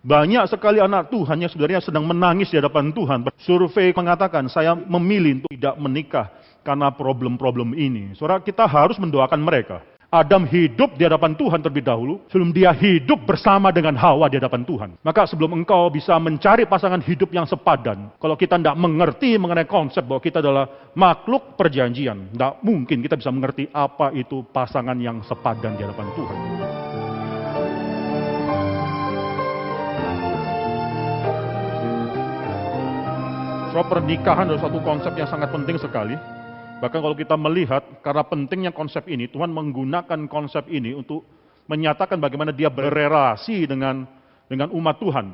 Banyak sekali anak Tuhan yang sebenarnya sedang menangis di hadapan Tuhan. Survei mengatakan, saya memilih untuk tidak menikah karena problem-problem ini. Saudara, kita harus mendoakan mereka. Adam hidup di hadapan Tuhan terlebih dahulu, sebelum dia hidup bersama dengan Hawa di hadapan Tuhan. Maka sebelum engkau bisa mencari pasangan hidup yang sepadan, kalau kita tidak mengerti mengenai konsep bahwa kita adalah makhluk perjanjian, tidak mungkin kita bisa mengerti apa itu pasangan yang sepadan di hadapan Tuhan. Soal pernikahan adalah satu konsep yang sangat penting sekali. Bahkan kalau kita melihat, karena pentingnya konsep ini, Tuhan menggunakan konsep ini untuk menyatakan bagaimana dia berrelasi dengan umat Tuhan.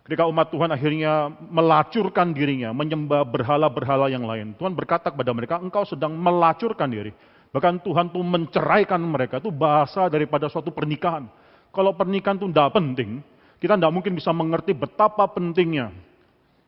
Ketika umat Tuhan akhirnya melacurkan dirinya, menyembah berhala-berhala yang lain. Tuhan berkata kepada mereka, engkau sedang melacurkan diri. Bahkan Tuhan tuh menceraikan mereka, itu bahasa daripada suatu pernikahan. Kalau pernikahan itu tidak penting, kita tidak mungkin bisa mengerti betapa pentingnya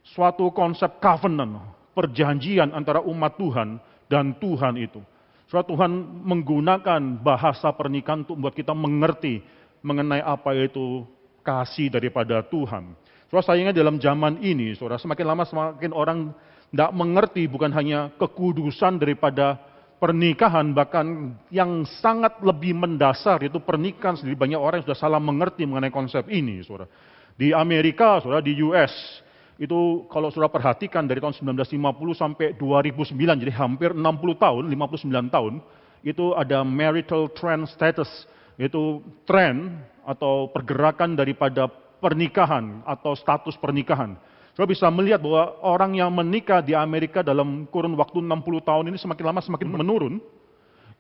suatu konsep covenant, perjanjian antara umat Tuhan dan Tuhan itu. Soalnya Tuhan menggunakan bahasa pernikahan untuk membuat kita mengerti mengenai apa itu kasih daripada Tuhan. Soalnya sayangnya dalam zaman ini, saudara, semakin lama semakin orang tidak mengerti bukan hanya kekudusan daripada pernikahan, bahkan yang sangat lebih mendasar itu pernikahan sendiri. Banyak orang yang sudah salah mengerti mengenai konsep ini, saudara. Di Amerika, saudara, di US, itu kalau sudah perhatikan dari tahun 1950 sampai 2009, jadi hampir 60 tahun, 59 tahun, itu ada marital trend status, yaitu tren atau pergerakan daripada pernikahan atau status pernikahan. Saudara bisa melihat bahwa orang yang menikah di Amerika dalam kurun waktu 60 tahun ini semakin lama semakin menurun.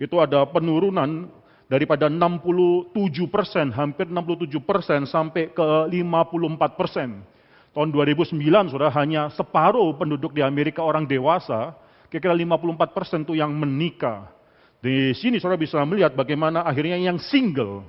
Itu ada penurunan daripada 67%, hampir 67% sampai ke 54%. Tahun 2009, saudara, hanya separuh penduduk di Amerika orang dewasa, kira-kira 54% itu yang menikah. Di sini saudara bisa melihat bagaimana akhirnya yang single,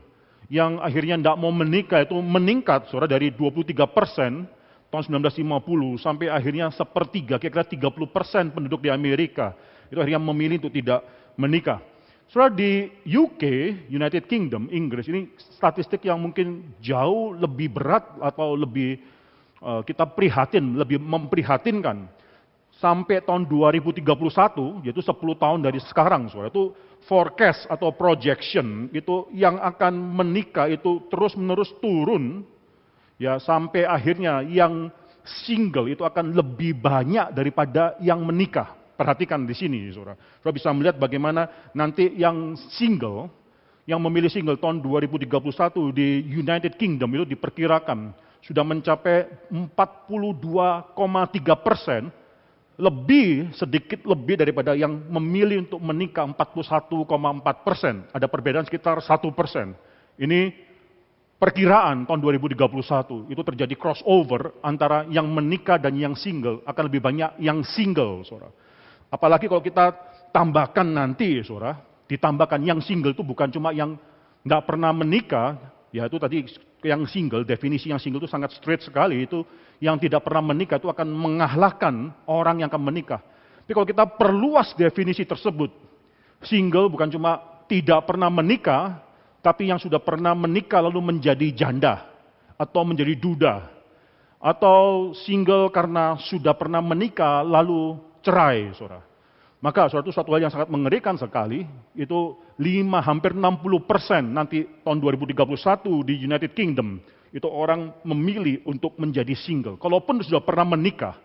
yang akhirnya tidak mau menikah itu meningkat, saudara, dari 23% tahun 1950 sampai akhirnya sepertiga, kira-kira 30% penduduk di Amerika itu akhirnya memilih untuk tidak menikah. Saudara, di UK, United Kingdom, Inggris, ini statistik yang mungkin jauh lebih berat atau lebih kita prihatin, lebih memprihatinkan. Sampai tahun 2031, yaitu 10 tahun dari sekarang, saudara, itu forecast atau projection, itu yang akan menikah itu terus-menerus turun, ya, sampai akhirnya yang single itu akan lebih banyak daripada yang menikah. Perhatikan di sini, saudara. Saudara bisa melihat bagaimana nanti yang single, yang memilih single tahun 2031 di United Kingdom itu diperkirakan sudah mencapai 42,3%, sedikit lebih daripada yang memilih untuk menikah 41,4%. Ada perbedaan sekitar 1%. Ini perkiraan tahun 2031, itu terjadi crossover antara yang menikah dan yang single, akan lebih banyak yang single, saudara. Apalagi kalau kita tambahkan nanti, saudara, ditambahkan yang single itu bukan cuma yang nggak pernah menikah, ya itu tadi yang single, definisi yang single itu sangat straight sekali, itu yang tidak pernah menikah itu akan mengalahkan orang yang akan menikah. Tapi kalau kita perluas definisi tersebut, single bukan cuma tidak pernah menikah, tapi yang sudah pernah menikah lalu menjadi janda, atau menjadi duda, atau single karena sudah pernah menikah lalu cerai, saudara. Maka saudara, itu suatu hal yang sangat mengerikan sekali, itu hampir 60% nanti tahun 2031 di United Kingdom, itu orang memilih untuk menjadi single. Kalaupun sudah pernah menikah,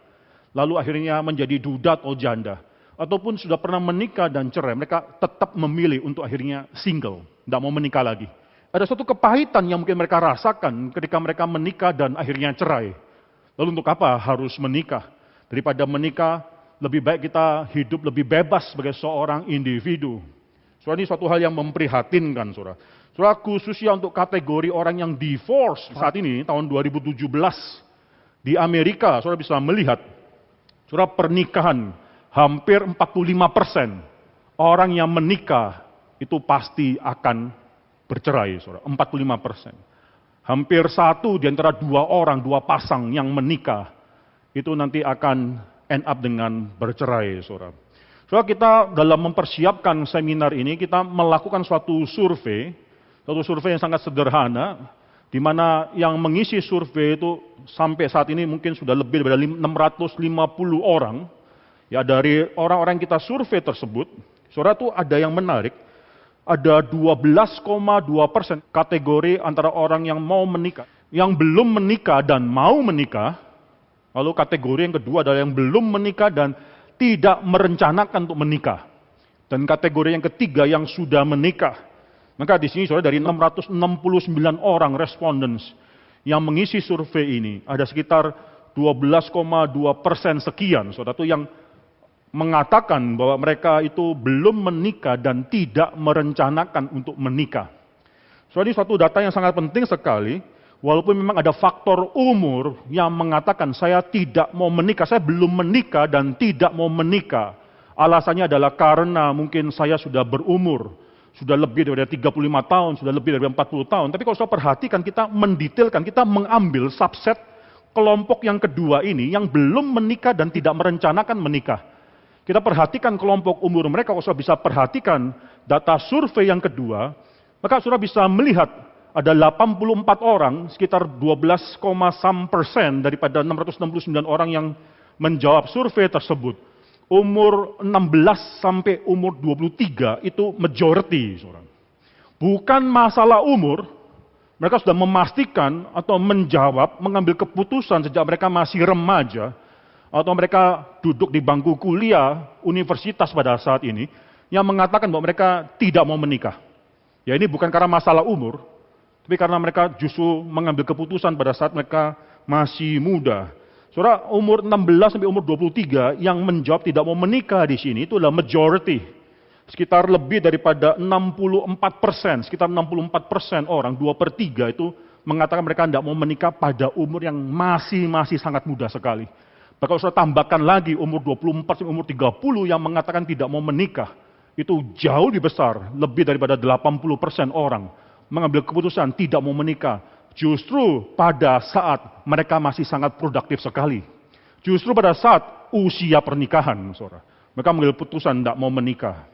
lalu akhirnya menjadi duda atau janda, ataupun sudah pernah menikah dan cerai, mereka tetap memilih untuk akhirnya single, tidak mau menikah lagi. Ada suatu kepahitan yang mungkin mereka rasakan ketika mereka menikah dan akhirnya cerai. Lalu untuk apa harus menikah? Daripada menikah, lebih baik kita hidup lebih bebas sebagai seorang individu. Saudara, ini suatu hal yang memprihatinkan, saudara. Saudara, khususnya untuk kategori orang yang divorce saat ini, tahun 2017, di Amerika, saudara bisa melihat, saudara, pernikahan hampir 45% orang yang menikah itu pasti akan bercerai, saudara, 45%. Hampir satu di antara dua pasang yang menikah, itu nanti akan end up dengan bercerai, saudara. Saudara, kita dalam mempersiapkan seminar ini, kita melakukan suatu survei yang sangat sederhana. di mana yang mengisi survei itu sampai saat ini mungkin sudah lebih dari 650 orang. Ya, dari orang-orang yang kita survei tersebut, saudara, tuh ada yang menarik, ada 12,2% kategori antara orang yang mau menikah, yang belum menikah dan mau menikah. Lalu kategori yang kedua adalah yang belum menikah dan tidak merencanakan untuk menikah. Dan kategori yang ketiga yang sudah menikah. Maka di sini saudara, dari 669 orang respondents yang mengisi survei ini, ada sekitar 12,2% sekian, saudara, itu yang mengatakan bahwa mereka itu belum menikah dan tidak merencanakan untuk menikah. So, ini suatu data yang sangat penting sekali, walaupun memang ada faktor umur yang mengatakan saya tidak mau menikah, saya belum menikah dan tidak mau menikah. Alasannya adalah karena mungkin saya sudah berumur, sudah lebih dari 35 tahun, sudah lebih dari 40 tahun. Tapi kalau saya perhatikan, kita mendetailkan, kita mengambil subset kelompok yang kedua ini, yang belum menikah dan tidak merencanakan menikah. Kita perhatikan kelompok umur mereka, kalau saudara bisa perhatikan data survei yang kedua, maka saudara bisa melihat ada 84 orang, sekitar 12,% daripada 669 orang yang menjawab survei tersebut. Umur 16 sampai umur 23 itu majority, saudara. Bukan masalah umur, mereka sudah memastikan atau menjawab, mengambil keputusan sejak mereka masih remaja, atau mereka duduk di bangku kuliah universitas pada saat ini, yang mengatakan bahwa mereka tidak mau menikah. Ya, ini bukan karena masalah umur, tapi karena mereka justru mengambil keputusan pada saat mereka masih muda. Saudara, umur 16 sampai umur 23 yang menjawab tidak mau menikah di sini itu adalah majority. Sekitar lebih daripada 64%, sekitar 64% orang, 2/3 itu mengatakan mereka tidak mau menikah pada umur yang masih sangat muda sekali. Kalau saya tambahkan lagi umur 24 sampai umur 30 yang mengatakan tidak mau menikah, itu jauh lebih besar, lebih daripada 80% orang mengambil keputusan tidak mau menikah. Justru pada saat mereka masih sangat produktif sekali. Justru pada saat usia pernikahan, saudara, mereka mengambil keputusan tidak mau menikah.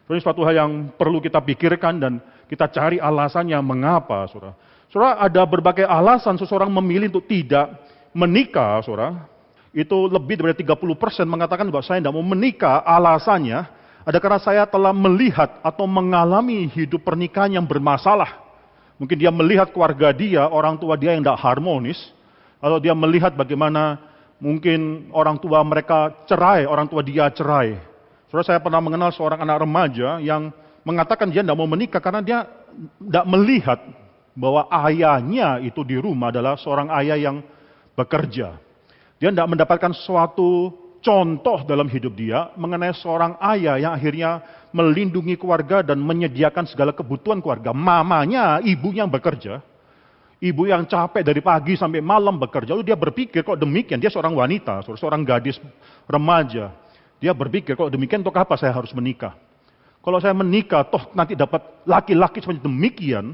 Ini suatu hal yang perlu kita pikirkan dan kita cari alasannya mengapa, saudara. Saudara, ada berbagai alasan seseorang memilih untuk tidak menikah, saudara. Itu lebih dari 30% mengatakan bahwa saya tidak mau menikah, alasannya ada karena saya telah melihat atau mengalami hidup pernikahan yang bermasalah. Mungkin dia melihat keluarga dia, orang tua dia yang tidak harmonis, atau dia melihat bagaimana mungkin orang tua mereka cerai, orang tua dia cerai. Saudara, saya pernah mengenal seorang anak remaja yang mengatakan dia tidak mau menikah karena dia tidak melihat bahwa ayahnya itu di rumah adalah seorang ayah yang bekerja. Dia tidak mendapatkan suatu contoh dalam hidup dia mengenai seorang ayah yang akhirnya melindungi keluarga dan menyediakan segala kebutuhan keluarga. Mamanya, ibu yang bekerja, ibu yang capek dari pagi sampai malam bekerja. Lalu dia berpikir, kok demikian, dia seorang wanita, seorang gadis remaja. Dia berpikir, kok demikian untuk apa saya harus menikah? Kalau saya menikah, toh nanti dapat laki-laki seperti demikian,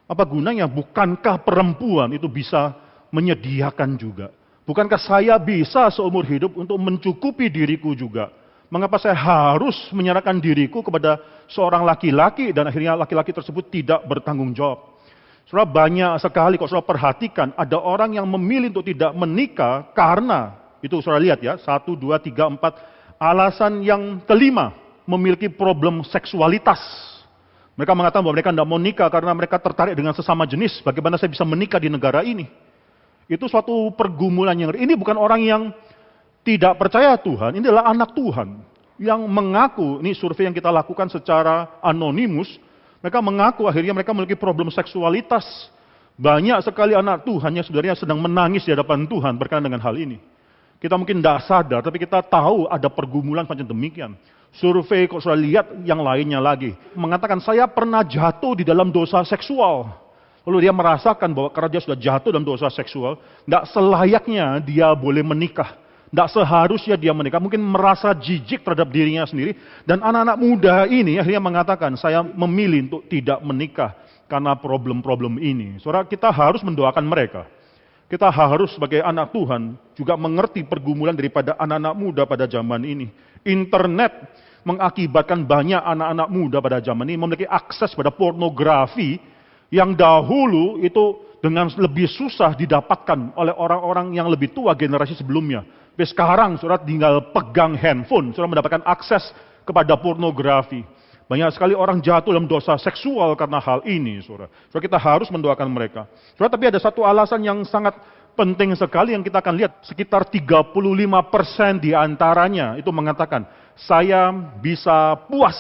apa gunanya? Bukankah perempuan itu bisa menyediakan juga? Bukankah saya bisa seumur hidup untuk mencukupi diriku juga? Mengapa saya harus menyerahkan diriku kepada seorang laki-laki dan akhirnya laki-laki tersebut tidak bertanggung jawab? Saudara, banyak sekali kalau saudara perhatikan ada orang yang memilih untuk tidak menikah karena, itu saudara lihat ya, 1, 2, 3, 4, alasan yang kelima, memiliki problem seksualitas. Mereka mengatakan bahwa mereka tidak mau nikah karena mereka tertarik dengan sesama jenis. Bagaimana saya bisa menikah di negara ini? Itu suatu pergumulan yang, ini bukan orang yang tidak percaya Tuhan, ini adalah anak Tuhan yang mengaku, ini survei yang kita lakukan secara anonimus, mereka mengaku akhirnya mereka memiliki problem seksualitas. Banyak sekali anak Tuhan yang sebenarnya sedang menangis di hadapan Tuhan berkaitan dengan hal ini. Kita mungkin tidak sadar, tapi kita tahu ada pergumulan macam demikian. Survei kok sudah lihat yang lainnya lagi, mengatakan saya pernah jatuh di dalam dosa seksual. Lalu dia merasakan bahwa karena dia sudah jatuh dalam dosa seksual, tidak selayaknya dia boleh menikah. Tidak seharusnya dia menikah. Mungkin merasa jijik terhadap dirinya sendiri. Dan anak-anak muda ini akhirnya mengatakan, saya memilih untuk tidak menikah karena problem-problem ini. Saudara, kita harus mendoakan mereka. Kita harus sebagai anak Tuhan juga mengerti pergumulan daripada anak-anak muda pada zaman ini. Internet mengakibatkan banyak anak-anak muda pada zaman ini memiliki akses pada pornografi Yang dahulu itu dengan lebih susah didapatkan oleh orang-orang yang lebih tua generasi sebelumnya. Tapi sekarang saudara tinggal pegang handphone, saudara mendapatkan akses kepada pornografi. Banyak sekali orang jatuh dalam dosa seksual karena hal ini, saudara. Saudara, kita harus mendoakan mereka. Saudara, tapi ada satu alasan yang sangat penting sekali yang kita akan lihat. Sekitar 35% di antaranya itu mengatakan, saya bisa puas,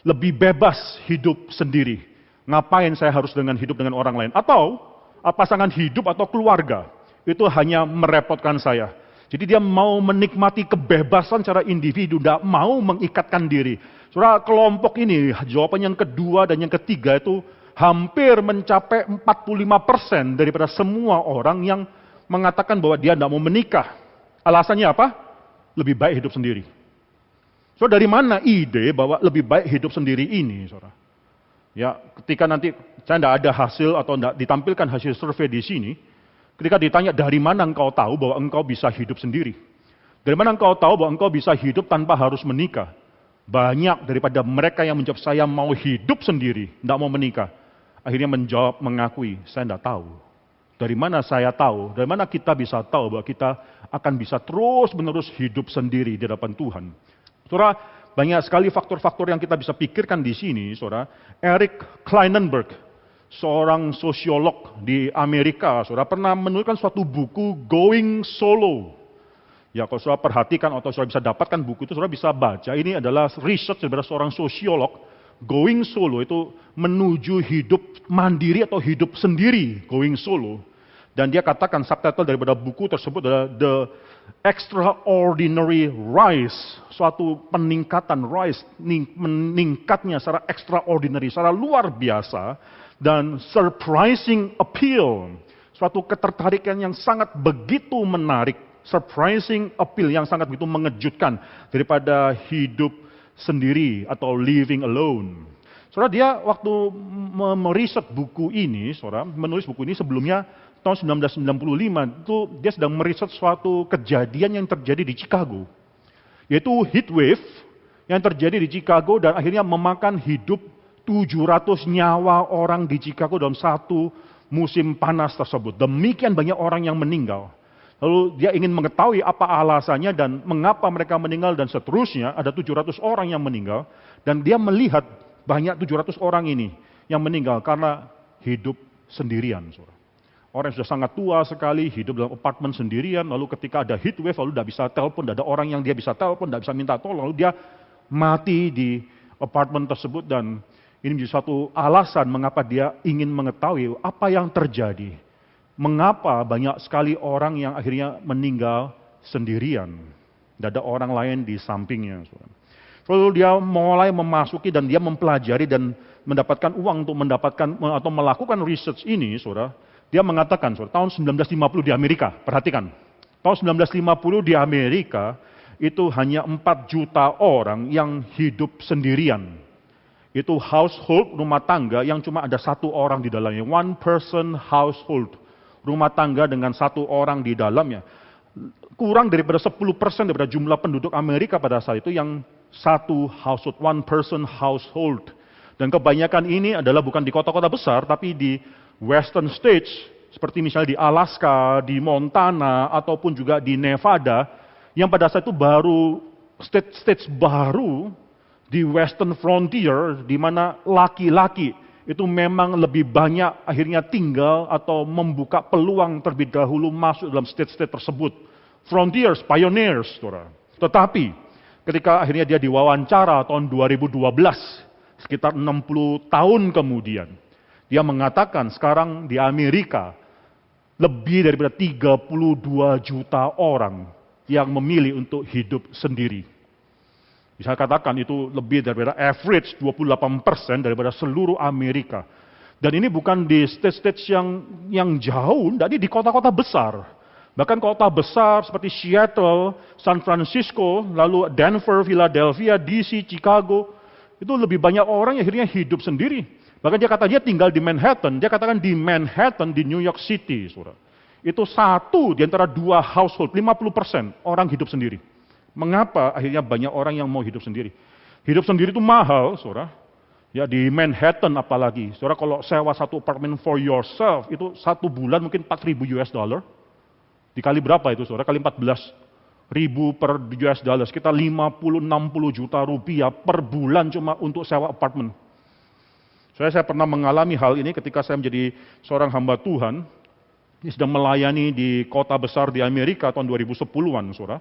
lebih bebas hidup sendiri. Ngapain saya harus hidup dengan orang lain? Atau pasangan hidup atau keluarga itu hanya merepotkan saya. Jadi dia mau menikmati kebebasan secara individu, tidak mau mengikatkan diri. Saudara, kelompok ini, jawaban yang kedua dan yang ketiga itu hampir mencapai 45% daripada semua orang yang mengatakan bahwa dia tidak mau menikah. Alasannya apa? Lebih baik hidup sendiri. Saudara, dari mana ide bahwa lebih baik hidup sendiri ini, saudara? Ya, ketika nanti saya tidak ada hasil atau tidak ditampilkan hasil survei di sini, ketika ditanya dari mana engkau tahu bahwa engkau bisa hidup sendiri? Dari mana engkau tahu bahwa engkau bisa hidup tanpa harus menikah? Banyak daripada mereka yang menjawab saya mau hidup sendiri, tidak mau menikah. Akhirnya menjawab, mengakui, saya tidak tahu. Dari mana saya tahu? Dari mana kita bisa tahu bahwa kita akan bisa terus-menerus hidup sendiri di hadapan Tuhan? Saudara, banyak sekali faktor-faktor yang kita bisa pikirkan di sini, saudara. Eric Klinenberg, seorang sosiolog di Amerika, saudara, pernah menuliskan suatu buku Going Solo. Ya, kalau saudara perhatikan atau saudara bisa dapatkan buku itu, saudara bisa baca. Ini adalah research dari seorang sosiolog. Going Solo itu menuju hidup mandiri atau hidup sendiri, Going Solo. Dan dia katakan subtitle daripada buku tersebut adalah The Extraordinary Rise. Suatu peningkatan, rise, meningkatnya secara extraordinary, secara luar biasa. Dan surprising appeal. Suatu ketertarikan yang sangat begitu menarik. Surprising appeal yang sangat begitu mengejutkan daripada hidup sendiri atau living alone. Saudara, dia waktu meriset buku ini, saudara, menulis buku ini sebelumnya tahun 1995 itu dia sedang meriset suatu kejadian yang terjadi di Chicago. Yaitu heat wave yang terjadi di Chicago dan akhirnya memakan hidup 700 nyawa orang di Chicago dalam satu musim panas tersebut. Demikian banyak orang yang meninggal. Lalu dia ingin mengetahui apa alasannya dan mengapa mereka meninggal dan seterusnya. Ada 700 orang yang meninggal. Dan dia melihat banyak 700 orang ini yang meninggal karena hidup sendirian. Orang yang sudah sangat tua sekali, hidup dalam apartemen sendirian. Lalu ketika ada heat wave, lalu tidak bisa telepon, tidak ada orang yang dia bisa telepon, tidak bisa minta tolong. Lalu dia mati di apartemen tersebut dan ini menjadi suatu alasan mengapa dia ingin mengetahui apa yang terjadi. Mengapa banyak sekali orang yang akhirnya meninggal sendirian. Tidak ada orang lain di sampingnya. Lalu dia mulai memasuki dan dia mempelajari dan mendapatkan uang untuk mendapatkan atau melakukan research ini, saudara. Dia mengatakan, saudara, tahun 1950 di Amerika, perhatikan. Tahun 1950 di Amerika, itu hanya 4 juta orang yang hidup sendirian. Itu household, rumah tangga yang cuma ada 1 orang di dalamnya. One person household. Rumah tangga dengan 1 orang di dalamnya. Kurang daripada 10% daripada jumlah penduduk Amerika pada saat itu yang 1 household, one person household. Dan kebanyakan ini adalah bukan di kota-kota besar, tapi di western states, seperti misalnya di Alaska, di Montana, ataupun juga di Nevada, yang pada saat itu baru, states baru di western frontier, di mana laki-laki itu memang lebih banyak akhirnya tinggal atau membuka peluang terlebih dahulu masuk dalam state-state tersebut. Frontiers, pioneers, saudara. Tetapi ketika akhirnya dia diwawancara tahun 2012, sekitar 60 tahun kemudian, dia mengatakan sekarang di Amerika lebih daripada 32 juta orang yang memilih untuk hidup sendiri. Bisa katakan itu lebih daripada average 28% daripada seluruh Amerika. Dan ini bukan di state-state yang jauh, ini di kota-kota besar. Bahkan kota besar seperti Seattle, San Francisco, lalu Denver, Philadelphia, DC, Chicago, itu lebih banyak orang yang akhirnya hidup sendiri. Bahkan dia tinggal di Manhattan, dia katakan di Manhattan, di New York City, saudara. Itu 1 di antara 2 household, 50% orang hidup sendiri. Mengapa akhirnya banyak orang yang mau hidup sendiri? Hidup sendiri itu mahal, saudara. Ya di Manhattan apalagi, saudara kalau sewa satu apartemen for yourself, itu 1 bulan mungkin 4.000 US dollar. Dikali berapa itu saudara? Kali 14.000 per US dollar, sekitar 50-60 juta rupiah per bulan cuma untuk sewa apartemen. Saya pernah mengalami hal ini ketika saya menjadi seorang hamba Tuhan, sedang melayani di kota besar di Amerika tahun 2010-an, saudara.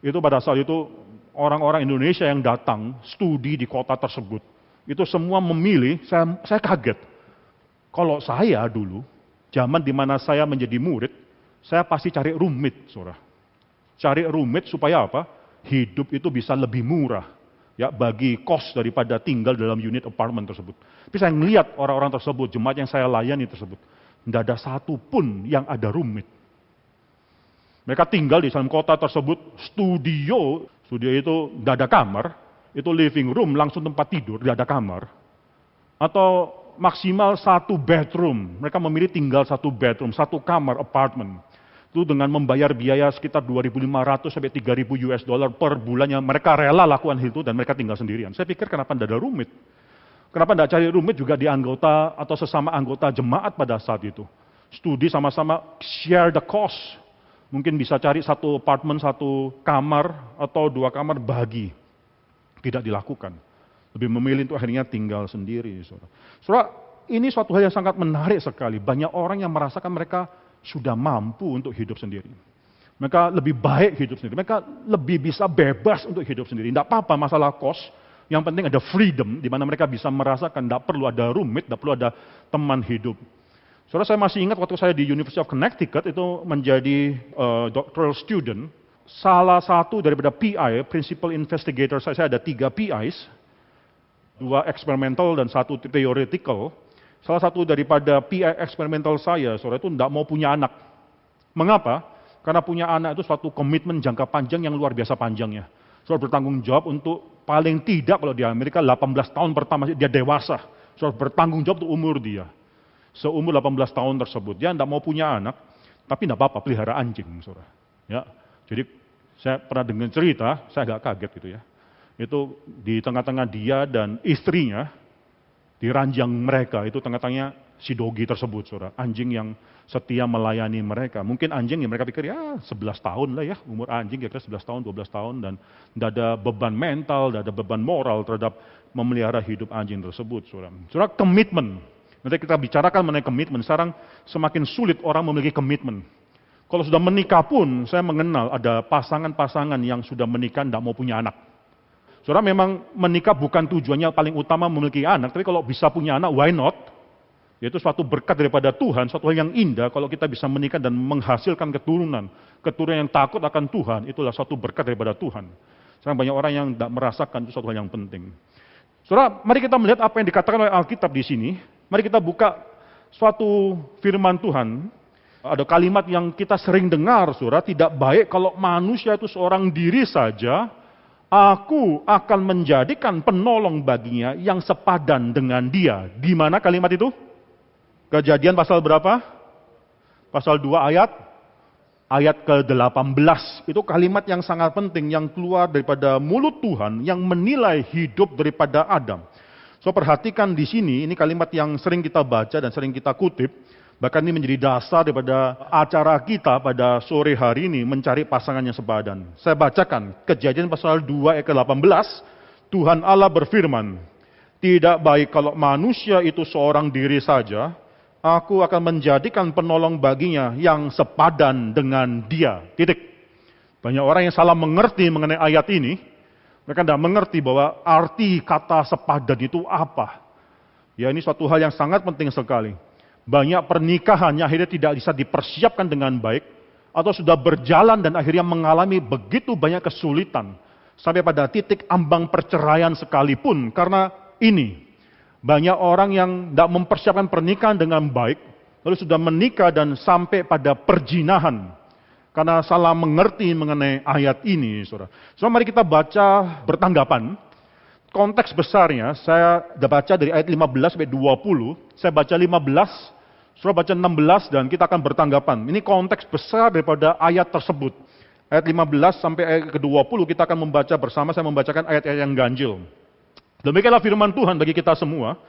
Itu pada saat itu orang-orang Indonesia yang datang studi di kota tersebut, itu semua memilih, saya kaget. Kalau saya dulu, zaman dimana saya menjadi murid, saya pasti cari roommate, saudara. Cari roommate supaya apa? Hidup itu bisa lebih murah, ya bagi kos daripada tinggal dalam unit apartemen tersebut. Tapi saya melihat orang-orang tersebut, jemaat yang saya layani tersebut, tidak ada satu pun yang ada roommate. Mereka tinggal di dalam kota tersebut, studio itu tidak ada kamar, itu living room, langsung tempat tidur, tidak ada kamar. Atau maksimal 1 bedroom, mereka memilih tinggal 1 bedroom, 1 kamar apartemen. Itu dengan membayar biaya sekitar 2.500 sampai 3.000 US dollar per bulannya, mereka rela lakukan itu dan mereka tinggal sendirian. Saya pikir kenapa tidak ada roommate? Kenapa tidak cari roommate juga di anggota atau sesama anggota jemaat pada saat itu? Studi sama-sama, share the cost. Mungkin bisa cari 1 apartemen, 1 kamar, atau 2 kamar bagi. Tidak dilakukan. Lebih memilih untuk akhirnya tinggal sendiri. Saudara, ini suatu hal yang sangat menarik sekali. Banyak orang yang merasakan mereka sudah mampu untuk hidup sendiri. Mereka lebih baik hidup sendiri. Mereka lebih bisa bebas untuk hidup sendiri. Tidak apa-apa masalah kos. Yang penting ada freedom, di mana mereka bisa merasakan tidak perlu ada roommate, tidak perlu ada teman hidup. Saudara, saya masih ingat waktu saya di University of Connecticut itu menjadi doctoral student. Salah satu daripada PI, Principal Investigator, saya ada 3 PIs, 2 eksperimental dan 1 theoretical. Salah satu daripada PI eksperimental saya, saudara, itu tidak mau punya anak. Mengapa? Karena punya anak itu suatu komitmen jangka panjang yang luar biasa panjangnya. Saudara bertanggung jawab untuk paling tidak kalau di Amerika 18 tahun pertama dia dewasa. Saudara bertanggung jawab untuk umur dia. Seumur 18 tahun tersebut, dia tidak mau punya anak, tapi tidak apa-apa pelihara anjing, saudara. Ya. Jadi saya pernah dengar cerita, saya agak kaget gitu ya. Itu di tengah-tengah dia dan istrinya, di ranjang mereka, itu tengah-tengahnya si dogi tersebut, saudara. Anjing yang setia melayani mereka. Mungkin anjing yang mereka pikir ya 11 tahun lah ya, umur anjing kira-kira 11 tahun, 12 tahun, dan tidak ada beban mental, tidak ada beban moral terhadap memelihara hidup anjing tersebut, saudara. Saudara, komitmen. Nanti kita bicarakan mengenai komitmen. Sekarang semakin sulit orang memiliki komitmen. Kalau sudah menikah pun, saya mengenal ada pasangan-pasangan yang sudah menikah tidak mau punya anak. Saudara, memang menikah bukan tujuannya paling utama memiliki anak, tapi kalau bisa punya anak, why not? Yaitu suatu berkat daripada Tuhan, suatu hal yang indah kalau kita bisa menikah dan menghasilkan keturunan. Keturunan yang takut akan Tuhan, itulah suatu berkat daripada Tuhan. Sekarang banyak orang yang tidak merasakan itu suatu hal yang penting. Saudara, mari kita melihat apa yang dikatakan oleh Alkitab di sini. Mari kita buka suatu firman Tuhan. Ada kalimat yang kita sering dengar, saudara, tidak baik kalau manusia itu seorang diri saja, aku akan menjadikan penolong baginya yang sepadan dengan dia. Di mana kalimat itu? Kejadian pasal berapa? Pasal 2 ayat ke-18. Itu kalimat yang sangat penting yang keluar daripada mulut Tuhan yang menilai hidup daripada Adam. So perhatikan di sini, ini kalimat yang sering kita baca dan sering kita kutip. Bahkan ini menjadi dasar daripada acara kita pada sore hari ini mencari pasangan yang sepadan. Saya bacakan Kejadian pasal 2 ayat ke-18. Tuhan Allah berfirman, tidak baik kalau manusia itu seorang diri saja, aku akan menjadikan penolong baginya yang sepadan dengan dia. Titik. Banyak orang yang salah mengerti mengenai ayat ini. Mereka tidak mengerti bahwa arti kata sepadan itu apa. Ya, ini suatu hal yang sangat penting sekali. Banyak pernikahan yang akhirnya tidak bisa dipersiapkan dengan baik, atau sudah berjalan dan akhirnya mengalami begitu banyak kesulitan, sampai pada titik ambang perceraian sekalipun, karena ini. Banyak orang yang tidak mempersiapkan pernikahan dengan baik, lalu sudah menikah dan sampai pada perjinahan. Karena salah mengerti mengenai ayat ini, saudara. So, mari kita baca bertanggapan. Konteks besarnya, saya sudah baca dari ayat 15 sampai 20. Saya baca 15, saudara baca 16, dan kita akan bertanggapan. Ini konteks besar daripada ayat tersebut. Ayat 15 sampai ayat ke-20 kita akan membaca bersama, saya membacakan ayat-ayat yang ganjil. Demikianlah firman Tuhan bagi kita semua.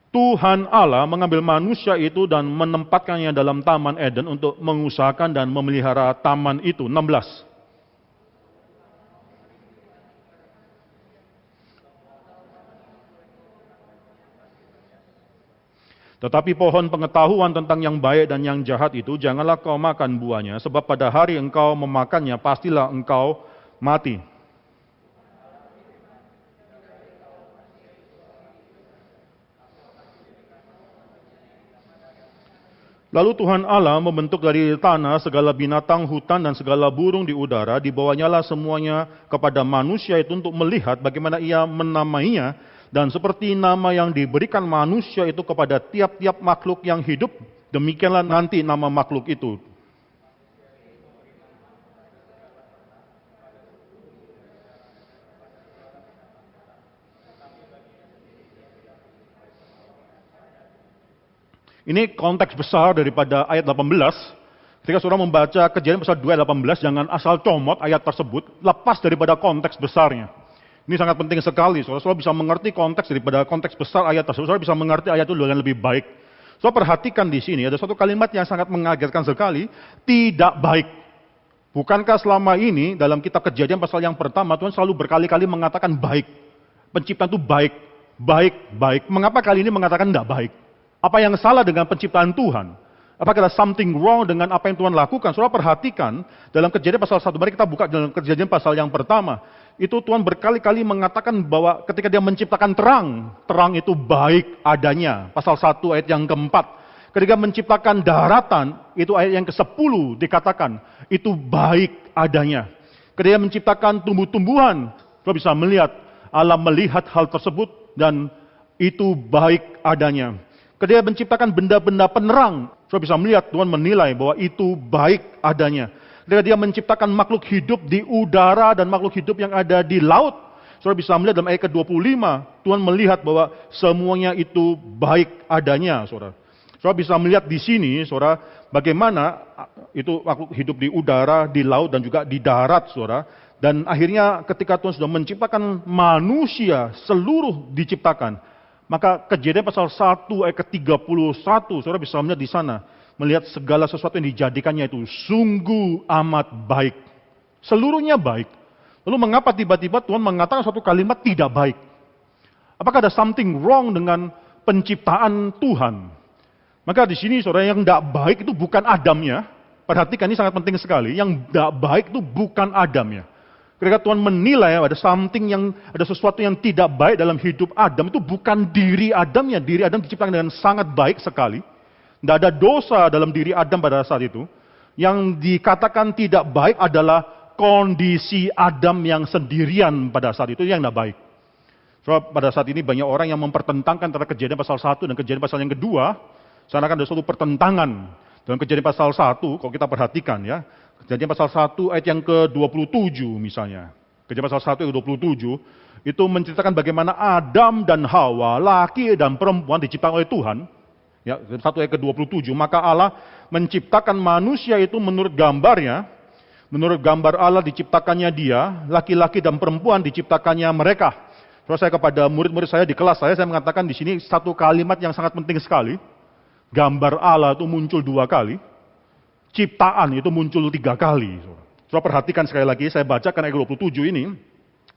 Tuhan Allah mengambil manusia itu dan menempatkannya dalam Taman Eden untuk mengusahakan dan memelihara taman itu. 16. Tetapi pohon pengetahuan tentang yang baik dan yang jahat itu, janganlah kau makan buahnya, sebab pada hari engkau memakannya, pastilah engkau mati. Lalu Tuhan Allah membentuk dari tanah segala binatang hutan dan segala burung di udara, dibawanyalah semuanya kepada manusia itu untuk melihat bagaimana ia menamainya, dan seperti nama yang diberikan manusia itu kepada tiap-tiap makhluk yang hidup, demikianlah nanti nama makhluk itu. Ini konteks besar daripada ayat 18. Ketika saudara membaca Kejadian pasal 2 ayat 18, jangan asal comot ayat tersebut, lepas daripada konteks besarnya. Ini sangat penting sekali, saudara bisa mengerti konteks daripada konteks besar ayat tersebut, saudara bisa mengerti ayat itu dengan lebih baik. Saudara perhatikan di sini, ada satu kalimat yang sangat mengagetkan sekali, tidak baik. Bukankah selama ini dalam kitab Kejadian pasal yang pertama, Tuhan selalu berkali-kali mengatakan baik. Penciptaan itu baik, baik, baik. Mengapa kali ini mengatakan tidak baik? Apa yang salah dengan penciptaan Tuhan? Apakah ada something wrong dengan apa yang Tuhan lakukan? Saudara perhatikan, dalam Kejadian pasal 1, mari kita buka dalam Kejadian pasal yang pertama. Itu Tuhan berkali-kali mengatakan bahwa ketika dia menciptakan terang, terang itu baik adanya. Pasal 1 ayat yang keempat. Ketika menciptakan daratan, itu ayat yang ke-10 dikatakan, itu baik adanya. Ketika menciptakan tumbuh-tumbuhan, saudara bisa melihat, Allah melihat hal tersebut dan itu baik adanya. Ketika menciptakan benda-benda penerang, saudara bisa melihat Tuhan menilai bahwa itu baik adanya. Ketika dia menciptakan makhluk hidup di udara dan makhluk hidup yang ada di laut, saudara bisa melihat dalam ayat ke-25, Tuhan melihat bahwa semuanya itu baik adanya, saudara. Saudara bisa melihat di sini, saudara, bagaimana itu makhluk hidup di udara, di laut, dan juga di darat, saudara. Dan akhirnya ketika Tuhan sudah menciptakan manusia, seluruh diciptakan. Maka Kejadian pasal 1 ayat ke-31, saudara bisa melihat di sana. Melihat segala sesuatu yang dijadikannya itu sungguh amat baik. Seluruhnya baik. Lalu mengapa tiba-tiba Tuhan mengatakan suatu kalimat tidak baik? Apakah ada something wrong dengan penciptaan Tuhan? Maka di sini saudara, yang tidak baik itu bukan Adamnya. Perhatikan, ini sangat penting sekali. Yang tidak baik itu bukan Adamnya. Ketika Tuhan menilai ada sesuatu yang tidak baik dalam hidup Adam, itu bukan diri Adamnya. Diri Adam diciptakan dengan sangat baik sekali. Tidak ada dosa dalam diri Adam pada saat itu. Yang dikatakan tidak baik adalah kondisi Adam yang sendirian pada saat itu, yang tidak baik. So, pada saat ini banyak orang yang mempertentangkan antara Kejadian pasal 1 dan Kejadian pasal yang kedua. Sana kan ada suatu pertentangan. Dalam Kejadian pasal 1, kalau kita perhatikan ya, Kejadian pasal 1 ayat yang ke-27 misalnya. Kejadian pasal 1 ayat ke-27 itu menceritakan bagaimana Adam dan Hawa, laki dan perempuan diciptakan oleh Tuhan. Ya, 1 ayat ke-27, maka Allah menciptakan manusia itu menurut gambarnya. Menurut gambar Allah diciptakannya dia, laki-laki dan perempuan diciptakannya mereka. Terus saya kepada murid-murid saya di kelas saya mengatakan di sini satu kalimat yang sangat penting sekali. Gambar Allah itu muncul 2 kali. Ciptaan itu muncul 3 kali. Saudara perhatikan sekali lagi, saya bacakan ayat 27 ini.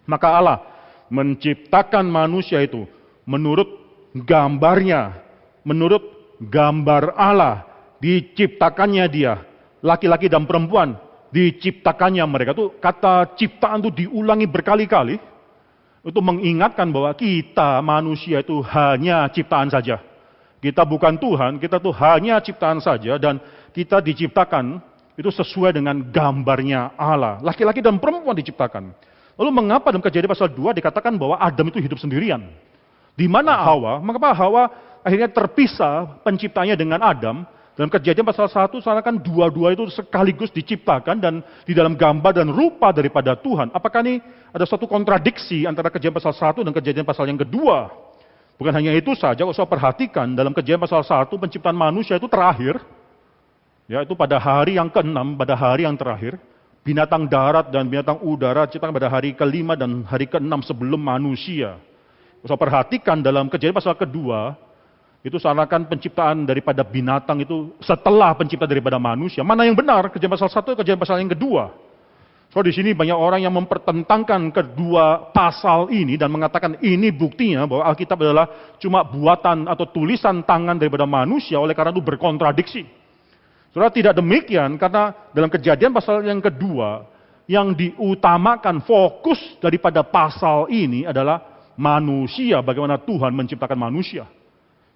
Maka Allah menciptakan manusia itu menurut gambarnya, menurut gambar Allah, diciptakannya dia, laki-laki dan perempuan, diciptakannya mereka. Itu kata ciptaan itu diulangi berkali-kali, untuk mengingatkan bahwa kita manusia itu hanya ciptaan saja. Kita bukan Tuhan, kita tuh hanya ciptaan saja, dan kita diciptakan itu sesuai dengan gambarnya Allah. Laki-laki dan perempuan diciptakan. Lalu mengapa dalam Kejadian pasal 2 dikatakan bahwa Adam itu hidup sendirian? Di mana Hawa? Mengapa Hawa akhirnya terpisah penciptanya dengan Adam? Dalam Kejadian pasal 1, seakan dua-dua itu sekaligus diciptakan dan di dalam gambar dan rupa daripada Tuhan. Apakah ini ada suatu kontradiksi antara Kejadian pasal 1 dan Kejadian pasal yang kedua? Bukan hanya itu saja, kalau saya perhatikan dalam Kejadian pasal 1, penciptaan manusia itu terakhir, ya itu pada hari yang ke-6, pada hari yang terakhir, binatang darat dan binatang udara diciptakan pada hari ke-5 dan hari ke-6 sebelum manusia. Saya perhatikan dalam Kejadian pasal kedua, itu seakan penciptaan daripada binatang itu setelah pencipta daripada manusia. Mana yang benar? Kejadian pasal 1, Kejadian pasal yang kedua. So di sini banyak orang yang mempertentangkan kedua pasal ini dan mengatakan ini buktinya bahwa Alkitab adalah cuma buatan atau tulisan tangan daripada manusia, oleh karena itu berkontradiksi. Saudara, tidak demikian, karena dalam Kejadian pasal yang kedua yang diutamakan fokus daripada pasal ini adalah manusia, bagaimana Tuhan menciptakan manusia.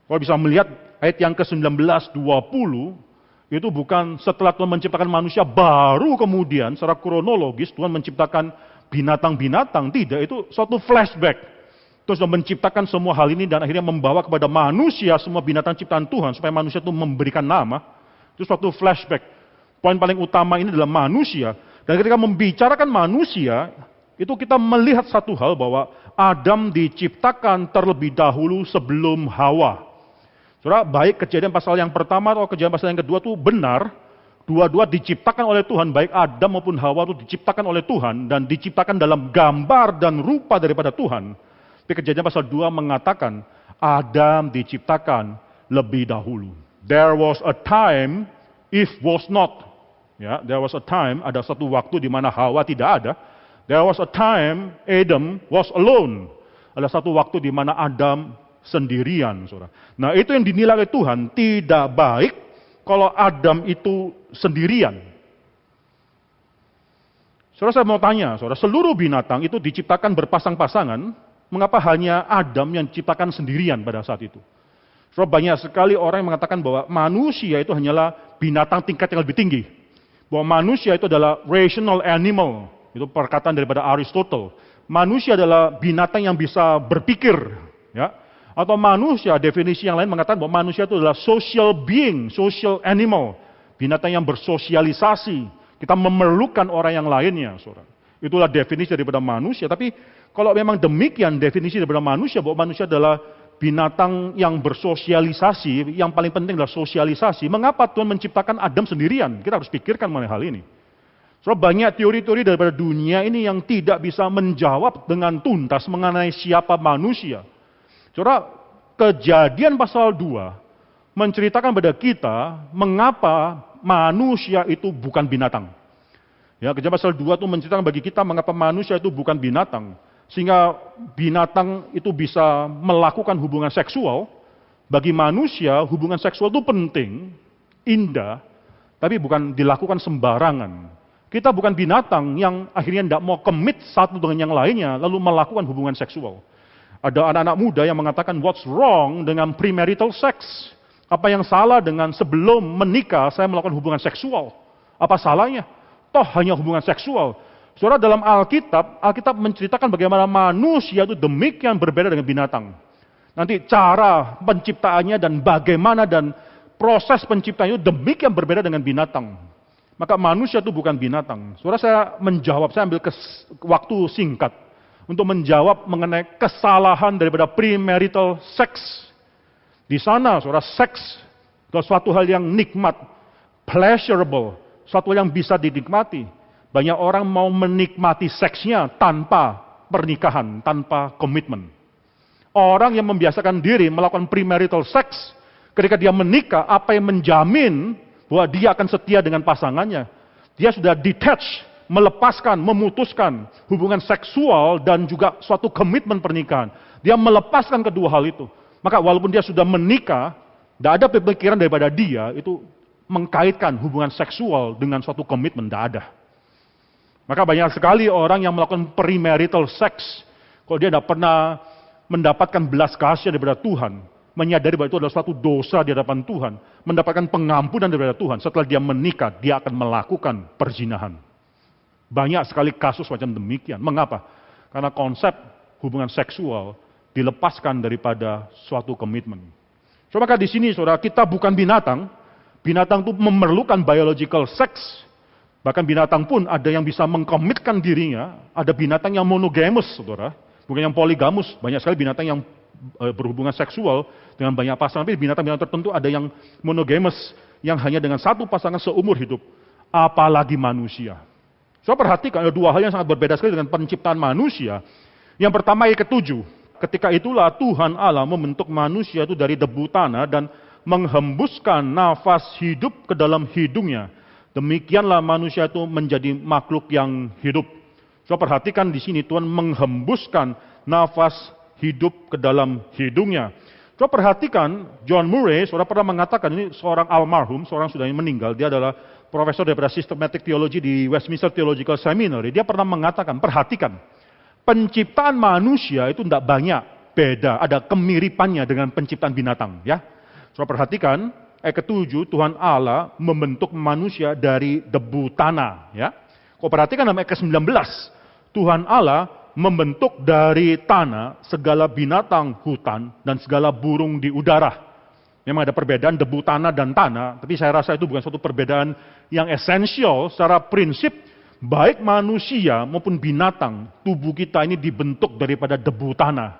Kalau bisa melihat ayat yang ke-19, 20, itu bukan setelah Tuhan menciptakan manusia, baru kemudian secara kronologis Tuhan menciptakan binatang-binatang. Tidak, itu suatu flashback. Tuhan sudah menciptakan semua hal ini dan akhirnya membawa kepada manusia semua binatang ciptaan Tuhan, supaya manusia itu memberikan nama. Itu suatu flashback. Poin paling utama ini adalah manusia. Dan ketika membicarakan manusia, itu kita melihat satu hal bahwa Adam diciptakan terlebih dahulu sebelum Hawa. Saudara, baik Kejadian pasal yang pertama atau Kejadian pasal yang kedua itu benar, dua-dua diciptakan oleh Tuhan, baik Adam maupun Hawa itu diciptakan oleh Tuhan dan diciptakan dalam gambar dan rupa daripada Tuhan. Tapi Kejadian pasal 2 mengatakan Adam diciptakan lebih dahulu. There was a time, if was not. Ya, there was a time, ada satu waktu di mana Hawa tidak ada. There was a time Adam was alone. Ada satu waktu di mana Adam sendirian, saudara. Nah, itu yang dinilai oleh Tuhan tidak baik kalau Adam itu sendirian. Saudara, saya mau tanya, saudara, seluruh binatang itu diciptakan berpasang-pasangan, mengapa hanya Adam yang diciptakan sendirian pada saat itu? Saudara, banyak sekali orang yang mengatakan bahwa manusia itu hanyalah binatang tingkat yang lebih tinggi. Bahwa manusia itu adalah rational animal. Itu perkataan daripada Aristotle. Manusia adalah binatang yang bisa berpikir, ya. Atau manusia, definisi yang lain mengatakan bahwa manusia itu adalah social being, social animal. Binatang yang bersosialisasi. Kita memerlukan orang yang lainnya, saudara. Itulah definisi daripada manusia. Tapi kalau memang demikian definisi daripada manusia, bahwa manusia adalah binatang yang bersosialisasi, yang paling penting adalah sosialisasi. Mengapa Tuhan menciptakan Adam sendirian? Kita harus pikirkan mengenai hal ini. So, banyak teori-teori daripada dunia ini yang tidak bisa menjawab dengan tuntas mengenai siapa manusia. Saudara, Kejadian pasal 2 menceritakan pada kita mengapa manusia itu bukan binatang. Ya, Kejadian pasal 2 itu menceritakan bagi kita mengapa manusia itu bukan binatang. Sehingga binatang itu bisa melakukan hubungan seksual. Bagi manusia, hubungan seksual itu penting, indah, tapi bukan dilakukan sembarangan. Kita bukan binatang yang akhirnya tidak mau commit satu dengan yang lainnya, lalu melakukan hubungan seksual. Ada anak-anak muda yang mengatakan, what's wrong dengan premarital sex? Apa yang salah dengan sebelum menikah saya melakukan hubungan seksual? Apa salahnya? Toh hanya hubungan seksual. Saudara, dalam Alkitab menceritakan bagaimana manusia itu demikian berbeda dengan binatang. Nanti cara penciptaannya dan bagaimana dan proses penciptaannya itu demikian berbeda dengan binatang. Maka manusia itu bukan binatang. Saudara, saya menjawab, saya ambil waktu singkat untuk menjawab mengenai kesalahan daripada premarital sex. Di sana, saudara, seks adalah suatu hal yang nikmat, pleasurable, suatu hal yang bisa dinikmati. Banyak orang mau menikmati seksnya tanpa pernikahan, tanpa komitmen. Orang yang membiasakan diri melakukan premarital sex, ketika dia menikah, apa yang menjamin bahwa dia akan setia dengan pasangannya? Dia sudah detach, melepaskan, memutuskan hubungan seksual dan juga suatu komitmen pernikahan. Dia melepaskan kedua hal itu. Maka walaupun dia sudah menikah, tidak ada pemikiran daripada dia itu mengkaitkan hubungan seksual dengan suatu komitmen, tidak ada. Maka banyak sekali orang yang melakukan premarital sex, kalau dia tidak pernah mendapatkan belas kasihan daripada Tuhan, menyadari bahwa itu adalah suatu dosa di hadapan Tuhan, mendapatkan pengampunan daripada Tuhan, setelah dia menikah, dia akan melakukan perzinahan. Banyak sekali kasus macam demikian. Mengapa? Karena konsep hubungan seksual dilepaskan daripada suatu komitmen. So, maka di sini, saudara, kita bukan binatang. Binatang itu memerlukan biological sex. Bahkan binatang pun ada yang bisa mengkomitkan dirinya. Ada binatang yang monogamous, saudara. Bukan yang poligamus. Banyak sekali binatang yang berhubungan seksual dengan banyak pasangan. Tapi binatang-binatang tertentu ada yang monogamous, yang hanya dengan satu pasangan seumur hidup. Apalagi manusia. So, perhatikan ada dua hal yang sangat berbeda sekali dengan penciptaan manusia. Yang pertama, ayat ke-7. ketika itulah Tuhan Allah membentuk manusia itu dari debu tanah dan menghembuskan nafas hidup ke dalam hidungnya. Demikianlah manusia itu menjadi makhluk yang hidup. So perhatikan di sini Tuhan menghembuskan nafas hidup ke dalam hidungnya. So perhatikan John Murray, saudara pernah mengatakan, ini seorang almarhum, seorang sudah meninggal, dia adalah profesor daripada Systematic Theology di Westminster Theological Seminary. Dia pernah mengatakan, perhatikan, penciptaan manusia itu tidak banyak beda, ada kemiripannya dengan penciptaan binatang. Ya, so perhatikan ayat ke-7, Tuhan Allah membentuk manusia dari debu tanah. Ya, kau perhatikan dalam ayat ke-19, Tuhan Allah membentuk dari tanah segala binatang hutan dan segala burung di udara. Memang ada perbedaan debu tanah dan tanah, tapi saya rasa itu bukan suatu perbedaan yang esensial. Secara prinsip, baik manusia maupun binatang, tubuh kita ini dibentuk daripada debu tanah.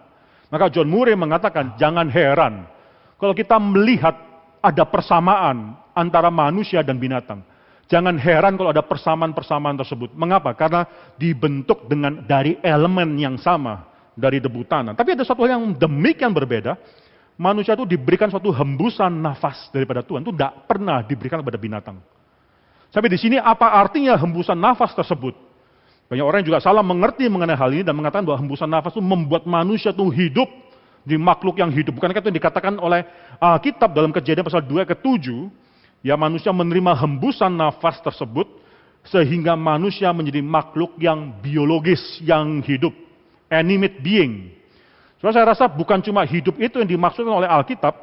Maka John Murray mengatakan, jangan heran kalau kita melihat ada persamaan antara manusia dan binatang. Jangan heran kalau ada persamaan-persamaan tersebut. Mengapa? Karena dibentuk dari elemen yang sama, dari debu tanah. Tapi ada satu hal yang demikian berbeda. Manusia itu diberikan suatu hembusan nafas daripada Tuhan. Itu tidak pernah diberikan kepada binatang. Sampai di sini apa artinya hembusan nafas tersebut? Banyak orang yang juga salah mengerti mengenai hal ini dan mengatakan bahwa hembusan nafas itu membuat manusia itu hidup di makhluk yang hidup. Bukankah itu yang dikatakan oleh Alkitab dalam Kejadian pasal 2 ayat ke-7? Ya, manusia menerima hembusan nafas tersebut sehingga manusia menjadi makhluk yang biologis, yang hidup, animate being. So, saya rasa bukan cuma hidup itu yang dimaksudkan oleh Alkitab,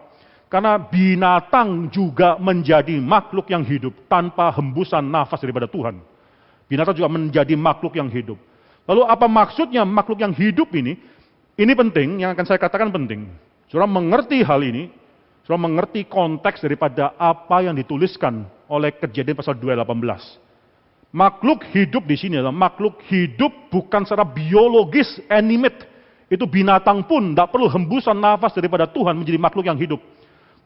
karena binatang juga menjadi makhluk yang hidup tanpa hembusan nafas daripada Tuhan. Binatang juga menjadi makhluk yang hidup. Lalu apa maksudnya makhluk yang hidup ini? Ini penting, yang akan saya katakan penting. Saudara mengerti hal ini, saudara mengerti konteks daripada apa yang dituliskan oleh Kejadian pasal 2:18. Makhluk hidup di sini adalah makhluk hidup bukan secara biologis, animate. Itu binatang pun tidak perlu hembusan nafas daripada Tuhan menjadi makhluk yang hidup.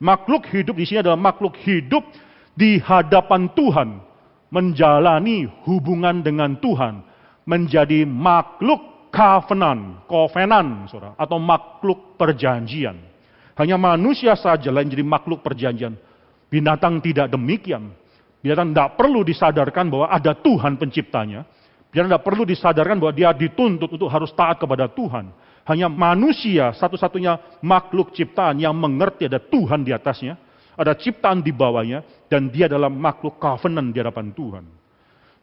Makhluk hidup di sini adalah makhluk hidup di hadapan Tuhan, menjalani hubungan dengan Tuhan, menjadi makhluk covenant, saudara, atau makhluk perjanjian. Hanya manusia saja yang jadi makhluk perjanjian. Binatang tidak demikian. Binatang tidak perlu disadarkan bahwa ada Tuhan penciptanya. Binatang tidak perlu disadarkan bahwa dia dituntut untuk harus taat kepada Tuhan. Hanya manusia satu-satunya makhluk ciptaan yang mengerti ada Tuhan di atasnya, ada ciptaan di bawahnya, dan dia adalah makhluk covenant di hadapan Tuhan.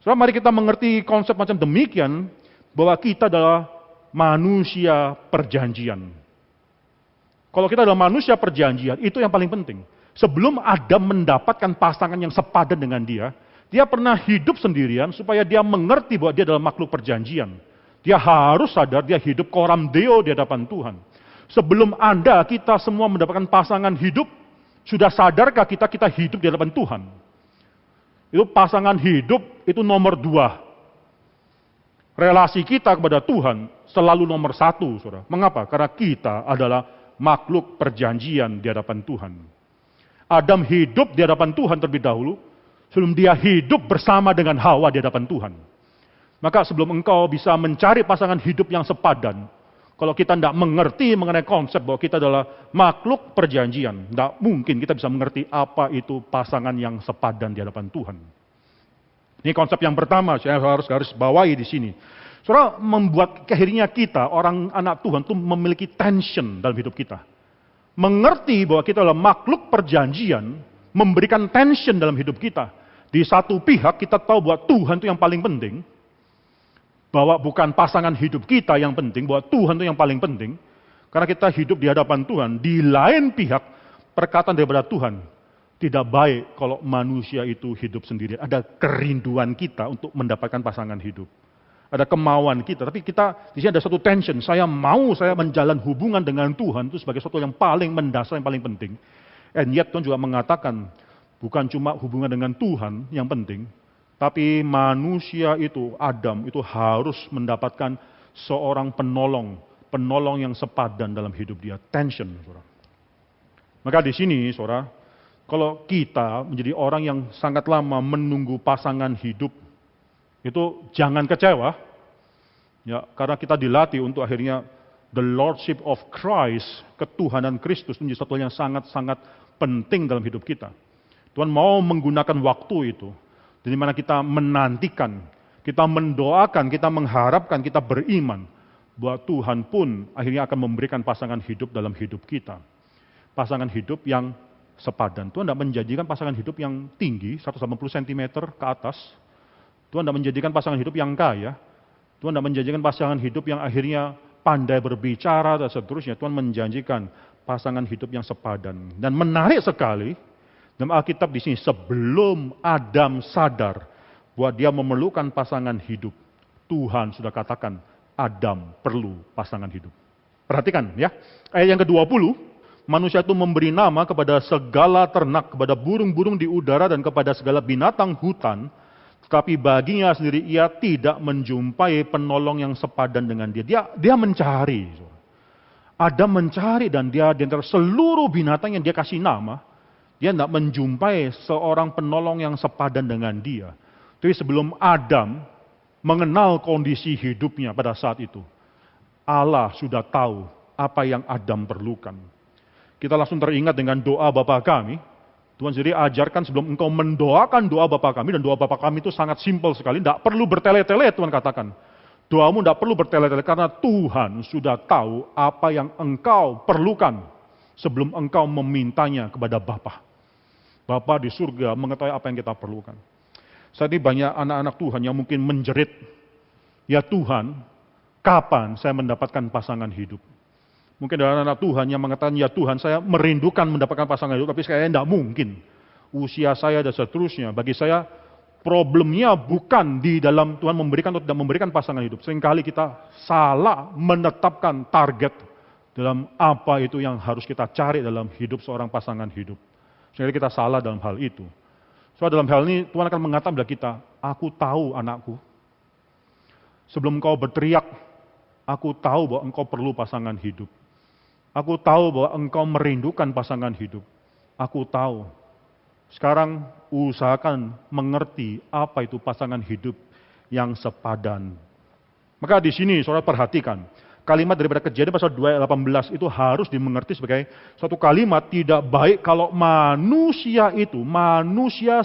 So, mari kita mengerti konsep macam demikian, bahwa kita adalah manusia perjanjian. Kalau kita adalah manusia perjanjian, itu yang paling penting. Sebelum Adam mendapatkan pasangan yang sepadan dengan dia pernah hidup sendirian supaya dia mengerti bahwa dia adalah makhluk perjanjian. Dia harus sadar dia hidup coram deo di hadapan Tuhan. Sebelum Anda, kita semua mendapatkan pasangan hidup, sudah sadarkah kita hidup di hadapan Tuhan? Itu pasangan hidup, itu nomor 2. Relasi kita kepada Tuhan selalu nomor 1, saudara. Mengapa? Karena kita adalah makhluk perjanjian di hadapan Tuhan. Adam hidup di hadapan Tuhan terlebih dahulu, sebelum dia hidup bersama dengan Hawa di hadapan Tuhan. Maka sebelum engkau bisa mencari pasangan hidup yang sepadan, kalau kita tidak mengerti mengenai konsep bahwa kita adalah makhluk perjanjian, tidak mungkin kita bisa mengerti apa itu pasangan yang sepadan di hadapan Tuhan. Ini konsep yang pertama, saya harus garis bawahi di sini. Saudara, membuat akhirnya kita, orang anak Tuhan, itu memiliki tension dalam hidup kita. Mengerti bahwa kita adalah makhluk perjanjian, memberikan tension dalam hidup kita. Di satu pihak kita tahu bahwa Tuhan itu yang paling penting, bahwa bukan pasangan hidup kita yang penting, bahwa Tuhan itu yang paling penting, karena kita hidup di hadapan Tuhan. Di lain pihak, perkataan daripada Tuhan, tidak baik kalau manusia itu hidup sendiri. Ada kerinduan kita untuk mendapatkan pasangan hidup. Ada kemauan kita, tapi kita di sini ada satu tension. Saya menjalin hubungan dengan Tuhan itu sebagai sesuatu yang paling mendasar, yang paling penting. And yet Tuhan juga mengatakan, bukan cuma hubungan dengan Tuhan yang penting, tapi manusia itu, Adam itu harus mendapatkan seorang penolong yang sepadan dalam hidup dia. Tension, saudara. Maka di sini, saudara, kalau kita menjadi orang yang sangat lama menunggu pasangan hidup, itu jangan kecewa, ya, karena kita dilatih untuk akhirnya The Lordship of Christ, ketuhanan Kristus menjadi satu yang sangat-sangat penting dalam hidup kita. Tuhan mau menggunakan waktu itu, di mana kita menantikan, kita mendoakan, kita mengharapkan, kita beriman, bahwa Tuhan pun akhirnya akan memberikan pasangan hidup dalam hidup kita. Pasangan hidup yang sepadan. Tuhan tidak menjanjikan pasangan hidup yang tinggi, 180 cm ke atas. Tuhan tidak menjanjikan pasangan hidup yang kaya. Tuhan tidak menjanjikan pasangan hidup yang akhirnya pandai berbicara dan seterusnya. Tuhan menjanjikan pasangan hidup yang sepadan. Dan menarik sekali, dalam Alkitab di sini, sebelum Adam sadar bahwa dia memerlukan pasangan hidup, Tuhan sudah katakan, Adam perlu pasangan hidup. Perhatikan ya, ayat yang ke-20, manusia itu memberi nama kepada segala ternak, kepada burung-burung di udara dan kepada segala binatang hutan, tetapi baginya sendiri ia tidak menjumpai penolong yang sepadan dengan dia. Dia mencari. Adam mencari dan dia di antara seluruh binatang yang dia kasih nama, dia tidak menjumpai seorang penolong yang sepadan dengan dia. Tapi sebelum Adam mengenal kondisi hidupnya pada saat itu, Allah sudah tahu apa yang Adam perlukan. Kita langsung teringat dengan doa Bapa kami. Tuhan sendiri ajarkan sebelum engkau mendoakan doa Bapa kami, dan doa Bapa kami itu sangat simpel sekali, tidak perlu bertele-tele. Tuhan katakan, doamu tidak perlu bertele-tele karena Tuhan sudah tahu apa yang engkau perlukan sebelum engkau memintanya kepada Bapa. Bapa di surga mengetahui apa yang kita perlukan. Saat ini banyak anak-anak Tuhan yang mungkin menjerit, ya Tuhan, kapan saya mendapatkan pasangan hidup? Mungkin ada anak Tuhan yang mengatakan, ya Tuhan, saya merindukan mendapatkan pasangan hidup, tapi kayaknya tidak mungkin. Usia saya dan seterusnya. Bagi saya, problemnya bukan di dalam Tuhan memberikan atau tidak memberikan pasangan hidup. Seringkali kita salah menetapkan target dalam apa itu yang harus kita cari dalam hidup seorang pasangan hidup. Seringkali kita salah dalam hal itu. Soal dalam hal ini, Tuhan akan mengatakan kepada kita, aku tahu anakku. Sebelum engkau berteriak, aku tahu bahwa engkau perlu pasangan hidup. Aku tahu bahwa engkau merindukan pasangan hidup. Aku tahu. Sekarang usahakan mengerti apa itu pasangan hidup yang sepadan. Maka di sini saudara perhatikan, kalimat daripada Kejadian pasal 2 ayat 18 itu harus dimengerti sebagai suatu kalimat tidak baik kalau manusia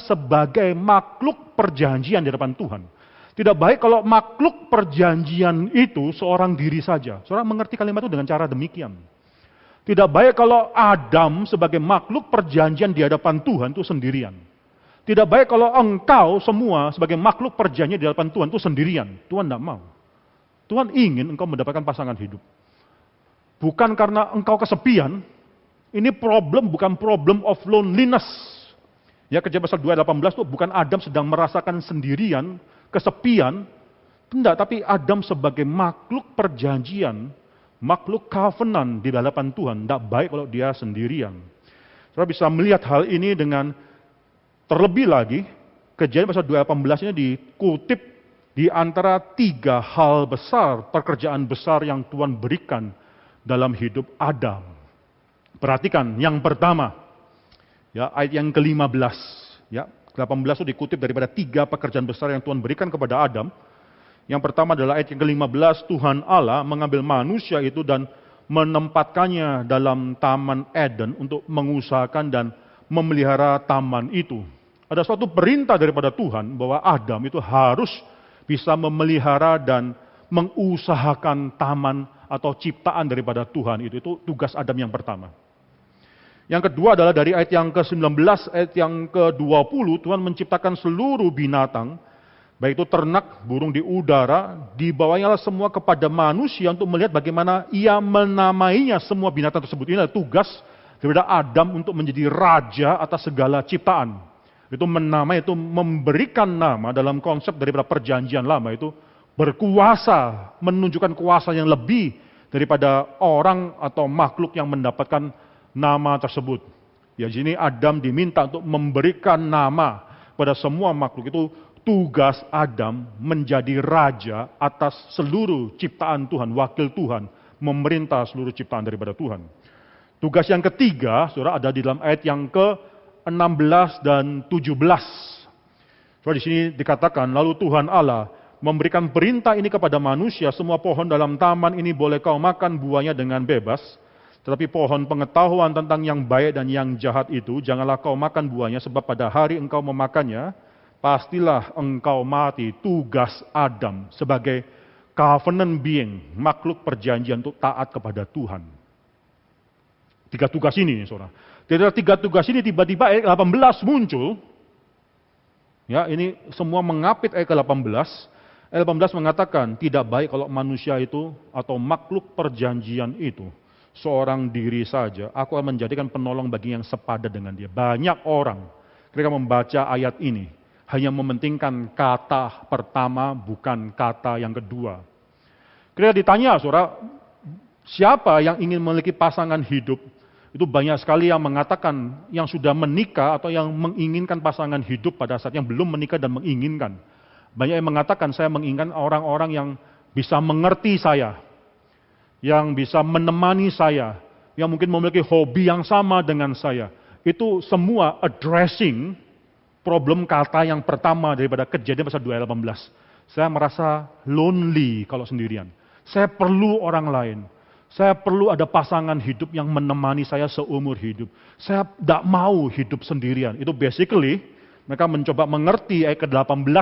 sebagai makhluk perjanjian di hadapan Tuhan. Tidak baik kalau makhluk perjanjian itu seorang diri saja. Saudara mengerti kalimat itu dengan cara demikian. Tidak baik kalau Adam sebagai makhluk perjanjian di hadapan Tuhan itu sendirian. Tidak baik kalau engkau semua sebagai makhluk perjanjian di hadapan Tuhan itu sendirian. Tuhan tidak mau. Tuhan ingin engkau mendapatkan pasangan hidup. Bukan karena engkau kesepian. Ini bukan problem of loneliness. Ya, Kejadian pasal 2 ayat 18 itu bukan Adam sedang merasakan sendirian, kesepian. Tidak, tapi Adam sebagai makhluk perjanjian, makhluk covenant di hadapan Tuhan, tidak baik kalau dia sendirian. Saudara bisa melihat hal ini dengan terlebih lagi, Kejadian pasal 2 ayat 18 ini dikutip di antara 3 hal besar, pekerjaan besar yang Tuhan berikan dalam hidup Adam. Perhatikan, yang pertama, ya, ayat yang ke-15, ya, 18 itu dikutip daripada 3 pekerjaan besar yang Tuhan berikan kepada Adam. Yang pertama adalah ayat yang ke-15, Tuhan Allah mengambil manusia itu dan menempatkannya dalam Taman Eden untuk mengusahakan dan memelihara taman itu. Ada suatu perintah daripada Tuhan bahwa Adam itu harus bisa memelihara dan mengusahakan taman atau ciptaan daripada Tuhan itu. Itu tugas Adam yang pertama. Yang kedua adalah dari ayat yang ke-19, ayat yang ke-20, Tuhan menciptakan seluruh binatang, baik itu ternak, burung di udara, dibawanya semua kepada manusia untuk melihat bagaimana ia menamainya semua binatang tersebut. Ini adalah tugas daripada Adam untuk menjadi raja atas segala ciptaan. Itu menamai, itu memberikan nama dalam konsep daripada perjanjian lama itu berkuasa, menunjukkan kuasa yang lebih daripada orang atau makhluk yang mendapatkan nama tersebut. Ya, di sini Adam diminta untuk memberikan nama pada semua makhluk. Itu tugas Adam menjadi raja atas seluruh ciptaan Tuhan, wakil Tuhan, memerintah seluruh ciptaan daripada Tuhan. Tugas yang ketiga, saudara, ada di dalam ayat yang ke-16 dan 17. Saudara, di sini dikatakan, lalu Tuhan Allah memberikan perintah ini kepada manusia, semua pohon dalam taman ini boleh kau makan buahnya dengan bebas, tetapi pohon pengetahuan tentang yang baik dan yang jahat itu, janganlah kau makan buahnya, sebab pada hari engkau memakannya, pastilah engkau mati. Tugas Adam sebagai covenant being, makhluk perjanjian untuk taat kepada Tuhan. 3 tugas ini, saudara. Jadi 3 tugas ini tiba-tiba ayat 18 muncul. Ya, ini semua mengapit ayat ke-18. Ayat 18 mengatakan, tidak baik kalau manusia itu atau makhluk perjanjian itu seorang diri saja. Aku akan menjadikan penolong bagi yang sepadan dengan dia. Banyak orang ketika membaca ayat ini hanya mementingkan kata pertama, bukan kata yang kedua. Ketika ditanya, saudara, siapa yang ingin memiliki pasangan hidup? Itu banyak sekali yang mengatakan yang sudah menikah atau yang menginginkan pasangan hidup pada saat yang belum menikah dan menginginkan. Banyak yang mengatakan saya menginginkan orang-orang yang bisa mengerti saya, yang bisa menemani saya, yang mungkin memiliki hobi yang sama dengan saya. Itu semua addressing problem kata yang pertama daripada Kejadian pasal 2 ayat 18. Saya merasa lonely kalau sendirian. Saya perlu orang lain. Saya perlu ada pasangan hidup yang menemani saya seumur hidup. Saya tidak mau hidup sendirian. Itu basically mereka mencoba mengerti ayat ke-18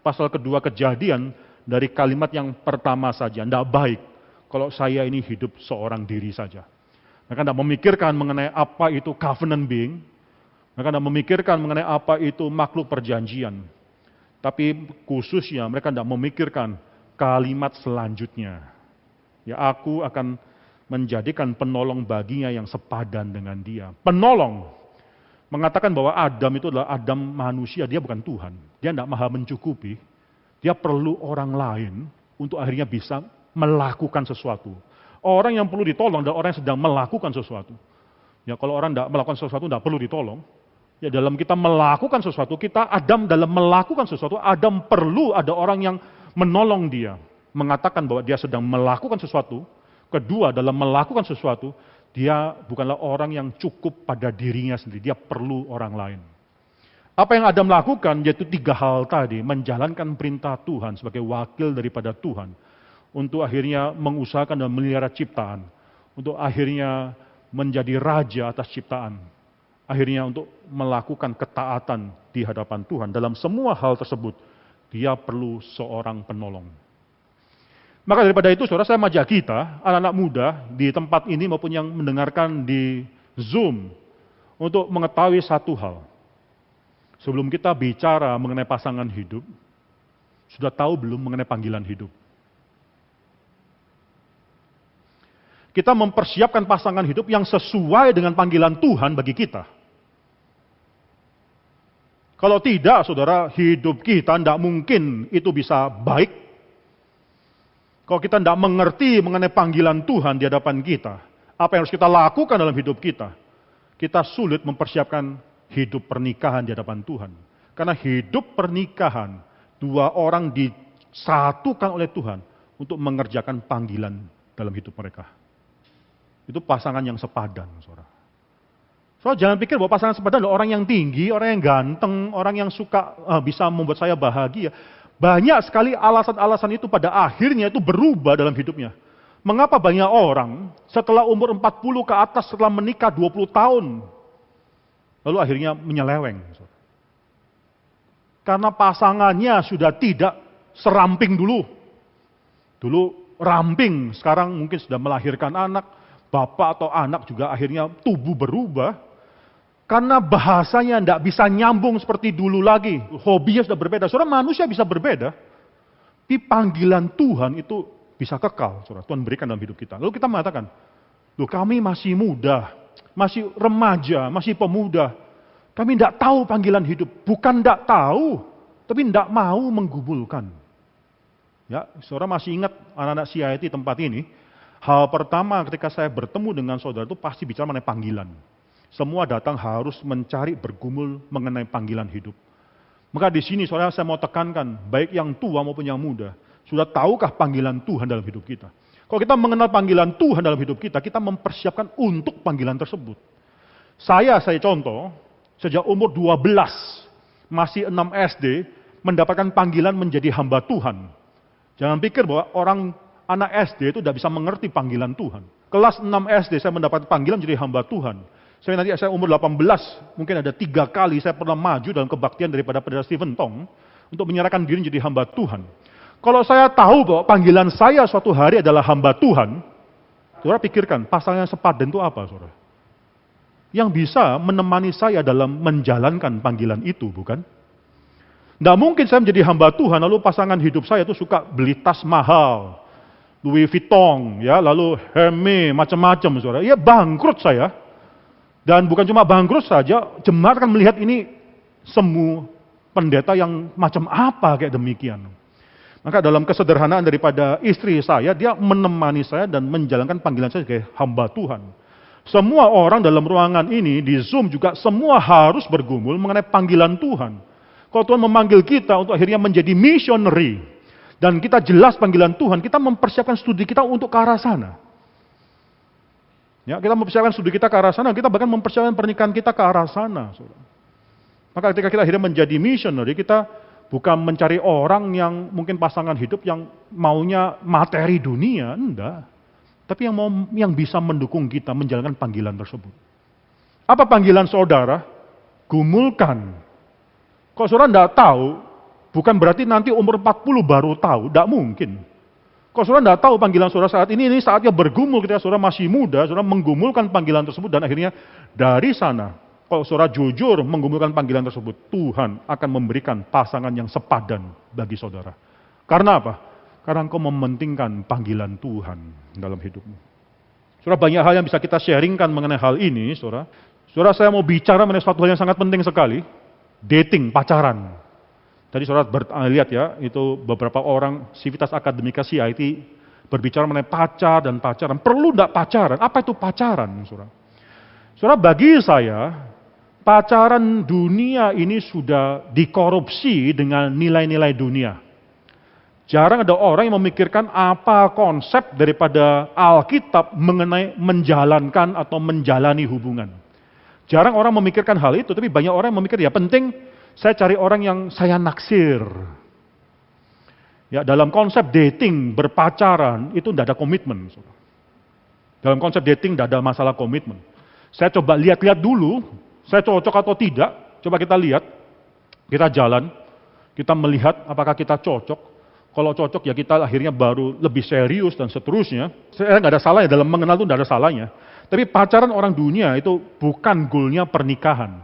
pasal kedua Kejadian dari kalimat yang pertama saja. Tidak baik kalau saya ini hidup seorang diri saja. Mereka tidak memikirkan mengenai apa itu covenant being. Mereka tidak memikirkan mengenai apa itu makhluk perjanjian. Tapi khususnya mereka tidak memikirkan kalimat selanjutnya. Ya, aku akan menjadikan penolong baginya yang sepadan dengan dia. Penolong mengatakan bahwa Adam itu adalah Adam manusia, dia bukan Tuhan. Dia tidak maha mencukupi. Dia perlu orang lain untuk akhirnya bisa melakukan sesuatu. Orang yang perlu ditolong adalah orang yang sedang melakukan sesuatu. Ya, kalau orang tidak melakukan sesuatu tidak perlu ditolong. Ya, dalam kita melakukan sesuatu, Adam dalam melakukan sesuatu, Adam perlu ada orang yang menolong dia. Mengatakan bahwa dia sedang melakukan sesuatu. Kedua, dalam melakukan sesuatu, dia bukanlah orang yang cukup pada dirinya sendiri. Dia perlu orang lain. Apa yang Adam lakukan, yaitu 3 hal tadi. Menjalankan perintah Tuhan sebagai wakil daripada Tuhan. Untuk akhirnya mengusahakan dan melihara ciptaan. Untuk akhirnya menjadi raja atas ciptaan. Akhirnya untuk melakukan ketaatan di hadapan Tuhan. Dalam semua hal tersebut, dia perlu seorang penolong. Maka daripada itu, saudara, saya mengajak kita, anak-anak muda di tempat ini maupun yang mendengarkan di Zoom, untuk mengetahui satu hal. Sebelum kita bicara mengenai pasangan hidup, sudah tahu belum mengenai panggilan hidup? Kita mempersiapkan pasangan hidup yang sesuai dengan panggilan Tuhan bagi kita. Kalau tidak, saudara, hidup kita tidak mungkin itu bisa baik. Kalau kita tidak mengerti mengenai panggilan Tuhan di hadapan kita, apa yang harus kita lakukan dalam hidup kita sulit mempersiapkan hidup pernikahan di hadapan Tuhan. Karena hidup pernikahan, 2 orang disatukan oleh Tuhan untuk mengerjakan panggilan dalam hidup mereka. Itu pasangan yang sepadan, saudara. So, jangan pikir bahwa pasangan sepadan adalah orang yang tinggi, orang yang ganteng, orang yang suka bisa membuat saya bahagia. Banyak sekali alasan-alasan itu pada akhirnya itu berubah dalam hidupnya. Mengapa banyak orang setelah umur 40 ke atas, setelah menikah 20 tahun, lalu akhirnya menyeleweng? Karena pasangannya sudah tidak seramping dulu. Dulu ramping, sekarang mungkin sudah melahirkan anak, bapak atau anak juga akhirnya tubuh berubah. Karena bahasanya tidak bisa nyambung seperti dulu lagi. Hobinya sudah berbeda. Saudara, manusia bisa berbeda. Tapi panggilan Tuhan itu bisa kekal. Saudara, Tuhan berikan dalam hidup kita. Lalu kita mengatakan, loh, kami masih muda, masih remaja, masih pemuda. Kami tidak tahu panggilan hidup. Bukan tidak tahu, tapi tidak mau menggumulkan. Ya, saudara masih ingat anak-anak CIT tempat ini. Hal pertama ketika saya bertemu dengan saudara itu pasti bicara mengenai panggilan. Semua datang harus mencari bergumul mengenai panggilan hidup. Maka di sini saudara saya mau tekankan, baik yang tua maupun yang muda, sudah tahukah panggilan Tuhan dalam hidup kita? Kalau kita mengenal panggilan Tuhan dalam hidup kita mempersiapkan untuk panggilan tersebut. Saya contoh, sejak umur 12, masih 6 SD, mendapatkan panggilan menjadi hamba Tuhan. Jangan pikir bahwa anak SD itu tidak bisa mengerti panggilan Tuhan. Kelas 6 SD saya mendapat panggilan jadi hamba Tuhan. Saya umur 18, mungkin ada 3 kali saya pernah maju dalam kebaktian daripada Pendeta Stephen Tong untuk menyerahkan diri jadi hamba Tuhan. Kalau saya tahu bahwa panggilan saya suatu hari adalah hamba Tuhan, saudara pikirkan pasangan yang sepadan itu apa, saudara? Yang bisa menemani saya dalam menjalankan panggilan itu, bukan? Nggak mungkin saya menjadi hamba Tuhan, lalu pasangan hidup saya itu suka beli tas mahal, Louis Vuitton, ya, lalu Hermes, macam-macam, saudara. Ya bangkrut saya. Dan bukan cuma bangkrut saja, jemaat akan melihat ini semu pendeta yang macam apa kayak demikian. Maka dalam kesederhanaan daripada istri saya, dia menemani saya dan menjalankan panggilan saya sebagai hamba Tuhan. Semua orang dalam ruangan ini, di Zoom juga semua harus bergumul mengenai panggilan Tuhan. Kalau Tuhan memanggil kita untuk akhirnya menjadi missionary, dan kita jelas panggilan Tuhan, kita mempersiapkan studi kita untuk ke arah sana. Ya, kita mempersiapkan studi kita ke arah sana, kita bahkan mempersiapkan pernikahan kita ke arah sana. Saudara. Maka ketika kita akhirnya menjadi missionary, kita bukan mencari orang yang mungkin pasangan hidup yang maunya materi dunia, enggak. Tapi yang bisa mendukung kita menjalankan panggilan tersebut. Apa panggilan saudara? Gumulkan. Kalau saudara enggak tahu, bukan berarti nanti umur 40 baru tahu, enggak mungkin. Kalau saudara enggak tahu panggilan saudara saat ini saatnya bergumul ketika saudara masih muda, saudara menggumulkan panggilan tersebut dan akhirnya dari sana, kalau saudara jujur menggumulkan panggilan tersebut, Tuhan akan memberikan pasangan yang sepadan bagi saudara. Karena apa? Karena engkau mementingkan panggilan Tuhan dalam hidupmu. Saudara, banyak hal yang bisa kita sharingkan mengenai hal ini, saudara. Saudara, saya mau bicara mengenai suatu hal yang sangat penting sekali. Dating, pacaran. Tadi saudara lihat ya, itu beberapa orang Civitas Akademika CIT berbicara mengenai pacar dan pacaran. Perlu enggak pacaran? Apa itu pacaran, saudara? Saudara, bagi saya, pacaran dunia ini sudah dikorupsi dengan nilai-nilai dunia. Jarang ada orang yang memikirkan apa konsep daripada Alkitab mengenai menjalankan atau menjalani hubungan. Jarang orang memikirkan hal itu, tapi banyak orang yang memikir, ya penting saya cari orang yang saya naksir. Ya, dalam konsep dating, berpacaran, itu tidak ada komitmen. Dalam konsep dating tidak ada masalah komitmen. Saya coba lihat-lihat dulu, saya cocok atau tidak, coba kita lihat, kita jalan, kita melihat apakah kita cocok. Kalau cocok ya kita akhirnya baru lebih serius dan seterusnya. Saya nggak ada salahnya, dalam mengenal itu nggak ada salahnya. Tapi pacaran orang dunia itu bukan goalnya pernikahan.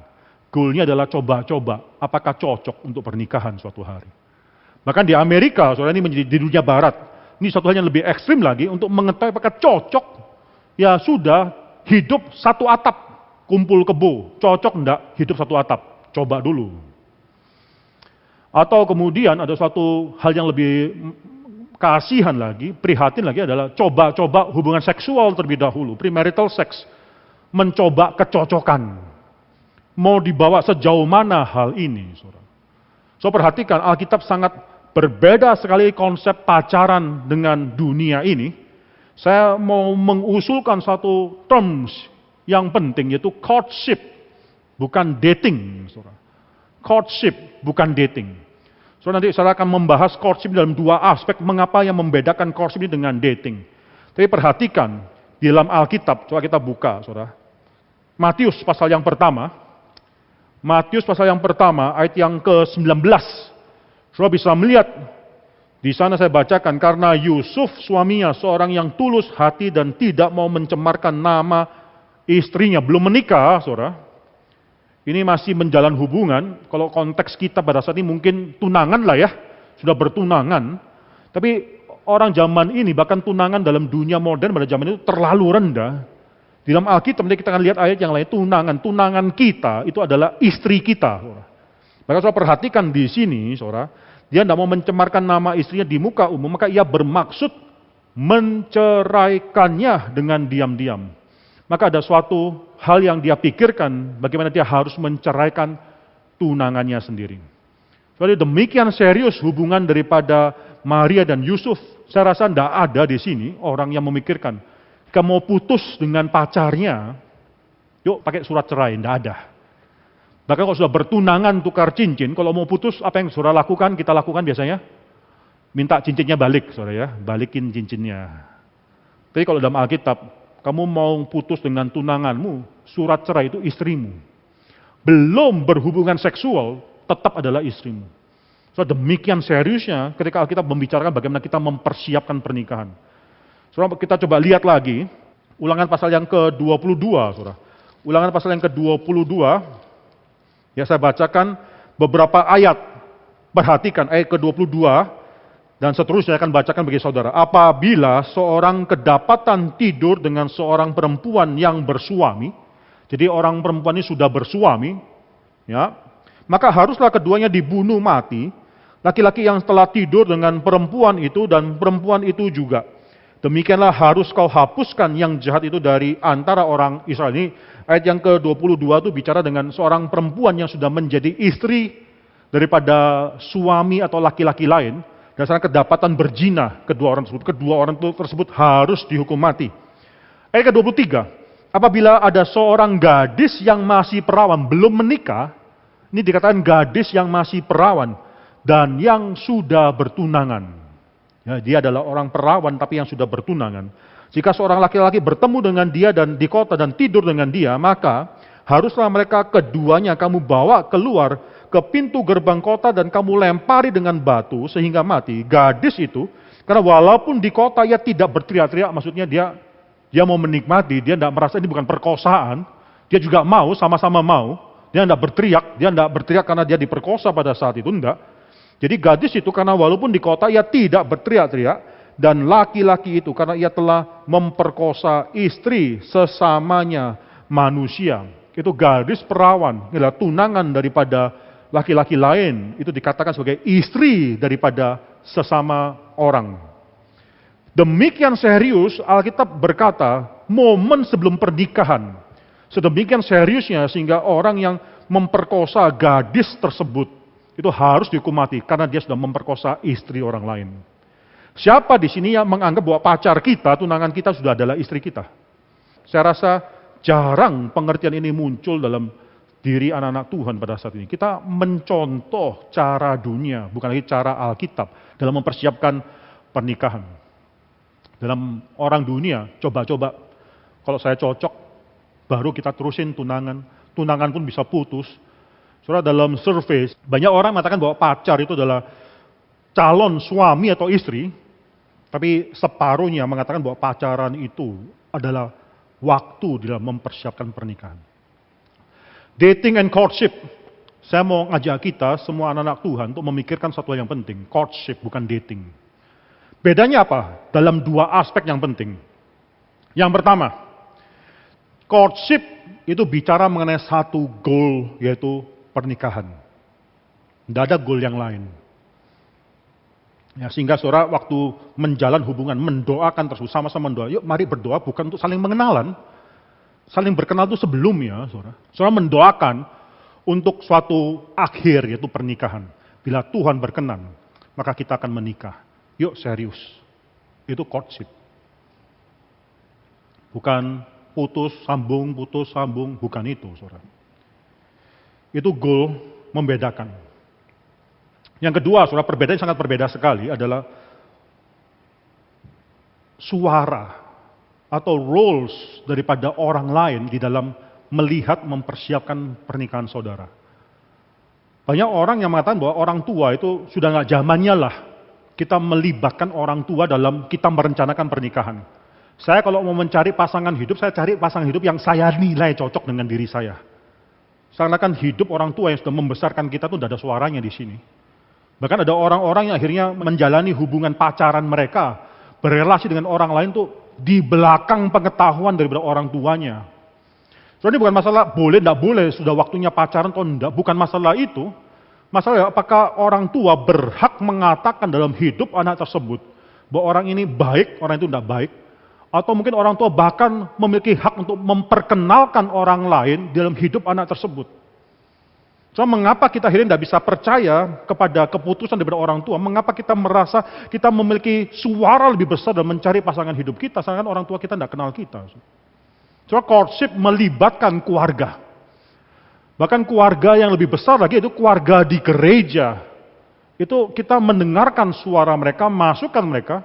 Goalnya adalah coba-coba, apakah cocok untuk pernikahan suatu hari. Bahkan di Amerika, soalnya ini menjadi di dunia barat, ini satu hal yang lebih ekstrim lagi, untuk mengetahui apakah cocok, ya sudah hidup satu atap, kumpul kebo, cocok enggak hidup satu atap, coba dulu. Atau kemudian ada suatu hal yang lebih kasihan lagi, prihatin lagi adalah coba-coba hubungan seksual terlebih dahulu, premarital sex, mencoba kecocokan. Mau dibawa sejauh mana hal ini, saudara? So perhatikan, Alkitab sangat berbeda sekali konsep pacaran dengan dunia ini. Saya mau mengusulkan satu terms yang penting, yaitu courtship, bukan dating, saudara. Courtship, bukan dating. So nanti saya akan membahas courtship dalam dua aspek, mengapa yang membedakan courtship ini dengan dating. Tapi perhatikan, di dalam Alkitab, coba kita buka, saudara. Matius pasal yang pertama, ayat yang ke-19. Saudara bisa melihat, di sana saya bacakan, karena Yusuf suaminya seorang yang tulus hati dan tidak mau mencemarkan nama istrinya. Belum menikah, saudara. Ini masih menjalan hubungan, kalau konteks kita pada saat ini mungkin tunangan lah ya, sudah bertunangan. Tapi orang zaman ini, bahkan tunangan dalam dunia modern pada zaman itu terlalu rendah. Di dalam Alkitab nanti kita akan lihat ayat yang lain, tunangan kita itu adalah istri kita. Maka saudara perhatikan di sini, saudara, dia tidak mau mencemarkan nama istrinya di muka umum, maka ia bermaksud menceraikannya dengan diam-diam. Maka ada suatu hal yang dia pikirkan, bagaimana dia harus menceraikan tunangannya sendiri. Jadi demikian serius hubungan daripada Maria dan Yusuf, saya rasa tidak ada di sini orang yang memikirkan, jika mau putus dengan pacarnya, yuk pakai surat cerai, tidak ada. Bahkan kalau sudah bertunangan tukar cincin, kalau mau putus apa yang saudara lakukan, kita lakukan biasanya? minta cincinnya balik, saudara ya, balikin cincinnya. Tapi kalau dalam Alkitab, kamu mau putus dengan tunanganmu, surat cerai itu istrimu. Belum berhubungan seksual, tetap adalah istrimu. So, demikian seriusnya ketika Alkitab membicarakan bagaimana kita mempersiapkan pernikahan. Saudara, kita coba lihat lagi, Ulangan pasal yang ke-22, saudara. Ulangan pasal yang ke-22, ya saya bacakan beberapa ayat. Perhatikan ayat ke-22, dan seterusnya akan bacakan bagi saudara. Apabila seorang kedapatan tidur dengan seorang perempuan yang bersuami, jadi orang perempuan ini sudah bersuami, ya, maka haruslah keduanya dibunuh mati, laki-laki yang telah tidur dengan perempuan itu dan perempuan itu juga. Demikianlah harus kau hapuskan yang jahat itu dari antara orang Israel. Ini ayat yang ke-22 itu bicara dengan seorang perempuan yang sudah menjadi istri daripada suami atau laki-laki lain. Dan sekarang kedapatan berzina kedua orang tersebut. Kedua orang tersebut harus dihukum mati. Ayat ke-23. Apabila ada seorang gadis yang masih perawan, belum menikah, ini dikatakan gadis yang masih perawan dan yang sudah bertunangan. Ya, dia adalah orang perawan tapi yang sudah bertunangan. Jika seorang laki-laki bertemu dengan dia dan di kota dan tidur dengan dia, maka haruslah mereka keduanya kamu bawa keluar ke pintu gerbang kota dan kamu lempari dengan batu sehingga mati. Gadis itu, karena walaupun di kota ia tidak berteriak-teriak, maksudnya dia mau menikmati, dia tidak merasa ini bukan perkosaan, dia juga mau, sama-sama mau, dia tidak berteriak karena dia diperkosa pada saat itu, enggak. Jadi gadis itu karena walaupun di kota ia tidak berteriak-teriak, dan laki-laki itu karena ia telah memperkosa istri sesamanya manusia. Itu gadis perawan, adalah tunangan daripada laki-laki lain, itu dikatakan sebagai istri daripada sesama orang. Demikian serius Alkitab berkata, momen sebelum pernikahan, sedemikian seriusnya sehingga orang yang memperkosa gadis tersebut, itu harus dihukum mati karena dia sudah memperkosa istri orang lain. Siapa di sini yang menganggap bahwa pacar kita, tunangan kita sudah adalah istri kita? Saya rasa jarang pengertian ini muncul dalam diri anak-anak Tuhan pada saat ini. Kita mencontoh cara dunia, bukan lagi cara Alkitab dalam mempersiapkan pernikahan. Dalam orang dunia, coba-coba kalau saya cocok, baru kita terusin tunangan. Tunangan pun bisa putus. Saudara, dalam survei, banyak orang mengatakan bahwa pacar itu adalah calon suami atau istri, tapi separuhnya mengatakan bahwa pacaran itu adalah waktu dalam mempersiapkan pernikahan. Dating and courtship, saya mau ngajak kita, semua anak-anak Tuhan, untuk memikirkan satu yang penting, courtship bukan dating. Bedanya apa? Dalam dua aspek yang penting. Yang pertama, courtship itu bicara mengenai satu goal, yaitu pernikahan. Tidak ada goal yang lain. Ya, sehingga saudara waktu menjalan hubungan, mendoakan terus, sama-sama mendoa. Yuk mari berdoa bukan untuk saling mengenalan. Saling berkenal itu sebelumnya, saudara. Saudara mendoakan untuk suatu akhir, yaitu pernikahan. Bila Tuhan berkenan, maka kita akan menikah. Yuk serius. Itu courtship. Bukan putus, sambung, bukan itu, saudara. Itu goal membedakan. Yang kedua, saudara, perbedaan yang sangat berbeda sekali adalah suara atau roles daripada orang lain di dalam melihat mempersiapkan pernikahan saudara. Banyak orang yang mengatakan bahwa orang tua itu sudah nggak zamannya lah kita melibatkan orang tua dalam kita merencanakan pernikahan. Saya kalau mau mencari pasangan hidup, saya cari pasangan hidup yang saya nilai cocok dengan diri saya. Seakan-akan hidup orang tua yang sudah membesarkan kita tuh tidak ada suaranya di sini. Bahkan ada orang-orang yang akhirnya menjalani hubungan pacaran mereka, berelasi dengan orang lain tuh di belakang pengetahuan daripada orang tuanya. So ini bukan masalah boleh, tidak boleh, sudah waktunya pacaran atau tidak, bukan masalah itu. Masalah apakah orang tua berhak mengatakan dalam hidup anak tersebut bahwa orang ini baik, orang itu tidak baik. Atau mungkin orang tua bahkan memiliki hak untuk memperkenalkan orang lain dalam hidup anak tersebut. So, mengapa kita akhirnya tidak bisa percaya kepada keputusan daripada orang tua? Mengapa kita merasa kita memiliki suara lebih besar dalam mencari pasangan hidup kita, sedangkan orang tua kita tidak kenal kita? So, courtship melibatkan keluarga. Bahkan keluarga yang lebih besar lagi itu keluarga di gereja. Itu kita mendengarkan suara mereka, masukan mereka.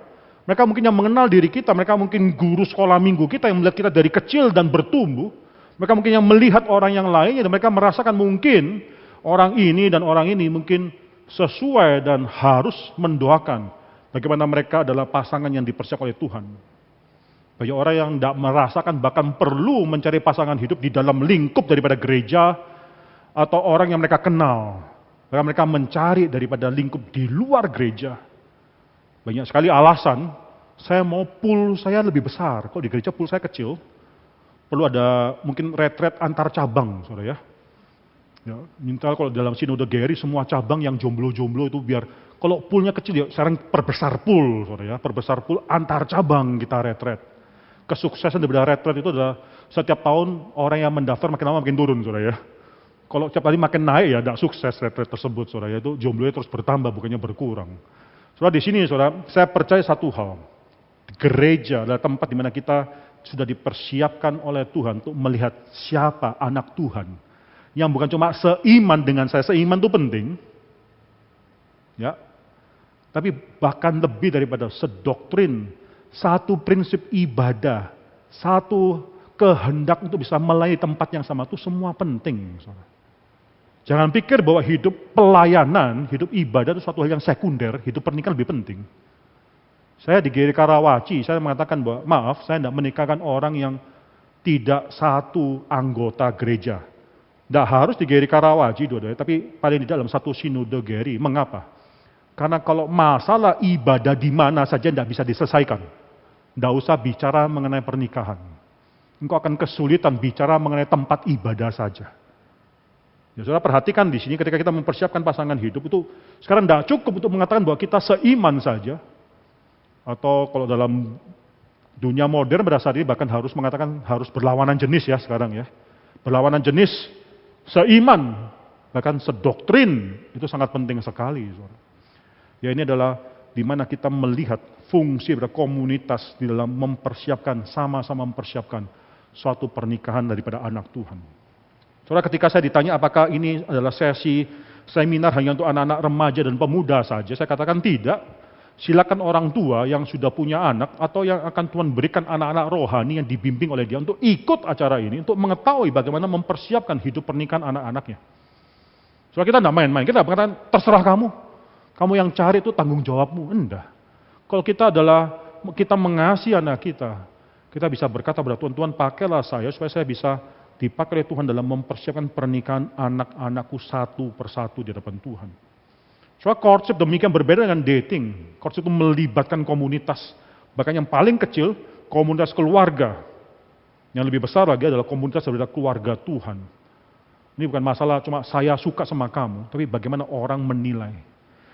Mereka mungkin yang mengenal diri kita, mereka mungkin guru sekolah minggu kita yang melihat kita dari kecil dan bertumbuh. Mereka mungkin yang melihat orang yang lainnya dan mereka merasakan mungkin orang ini dan orang ini mungkin sesuai dan harus mendoakan bagaimana mereka adalah pasangan yang dipersiapkan oleh Tuhan. Banyak orang yang tidak merasakan bahkan perlu mencari pasangan hidup di dalam lingkup daripada gereja atau orang yang mereka kenal. Bahkan mereka mencari daripada lingkup di luar gereja. Banyak sekali alasan, saya mau pool saya lebih besar. Kok di gereja pool saya kecil? Perlu ada mungkin retret antar cabang, saudara ya. Ya, minta kalau dalam sinode Geri semua cabang yang jomblo-jomblo itu biar kalau poolnya kecil ya sekarang perbesar pool, saudara ya. Perbesar pool antar cabang kita retret. Kesuksesan daripada retret itu adalah setiap tahun orang yang mendaftar makin lama makin turun, saudara ya. Kalau setiap kali makin naik ya tidak sukses retret tersebut, saudara ya. Itu jomblonya terus bertambah bukannya berkurang. Saudara di sini, saudara, saya percaya satu hal. Gereja adalah tempat di mana kita sudah dipersiapkan oleh Tuhan untuk melihat siapa anak Tuhan. Yang bukan cuma seiman dengan saya, seiman itu penting. Ya. Tapi bahkan lebih daripada sedoktrin, satu prinsip ibadah, satu kehendak untuk bisa melayani tempat yang sama itu semua penting. Saudara. Jangan pikir bahwa hidup pelayanan, hidup ibadah itu suatu hal yang sekunder, hidup pernikahan lebih penting. Saya di Geri Karawaci, saya mengatakan bahwa maaf, saya tidak menikahkan orang yang tidak satu anggota gereja. Tidak harus di Geri Karawaci, tapi paling tidak dalam satu sinode Geri. Mengapa? Karena kalau masalah ibadah di mana saja tidak bisa diselesaikan. Tidak usah bicara mengenai pernikahan. Engkau akan kesulitan bicara mengenai tempat ibadah saja. Ya, saudara perhatikan di sini ketika kita mempersiapkan pasangan hidup itu sekarang tidak cukup untuk mengatakan bahwa kita seiman saja. Atau kalau dalam dunia modern pada saat ini bahkan harus mengatakan harus berlawanan jenis ya sekarang ya. Berlawanan jenis, seiman, bahkan sedoktrin itu sangat penting sekali. Saudara. Ya ini adalah di mana kita melihat fungsi pada komunitas di dalam mempersiapkan, sama-sama mempersiapkan suatu pernikahan daripada anak Tuhan. Saudara, ketika saya ditanya apakah ini adalah sesi seminar hanya untuk anak-anak remaja dan pemuda saja, saya katakan tidak. Silakan orang tua yang sudah punya anak atau yang akan Tuhan berikan anak-anak rohani yang dibimbing oleh dia untuk ikut acara ini, untuk mengetahui bagaimana mempersiapkan hidup pernikahan anak-anaknya. Soalnya kita tidak main-main, kita berkata terserah kamu yang cari itu tanggung jawabmu. Enggak. Kalau kita mengasihi anak kita bisa berkata kepada Tuhan, Tuhan pakailah saya supaya saya bisa dipakai oleh Tuhan dalam mempersiapkan pernikahan anak-anakku satu persatu di hadapan Tuhan. Soal courtship demikian berbeda dengan dating. Courtship itu melibatkan komunitas. Bahkan yang paling kecil, komunitas keluarga. Yang lebih besar lagi adalah komunitas daripada keluarga Tuhan. Ini bukan masalah cuma saya suka sama kamu, tapi bagaimana orang menilai.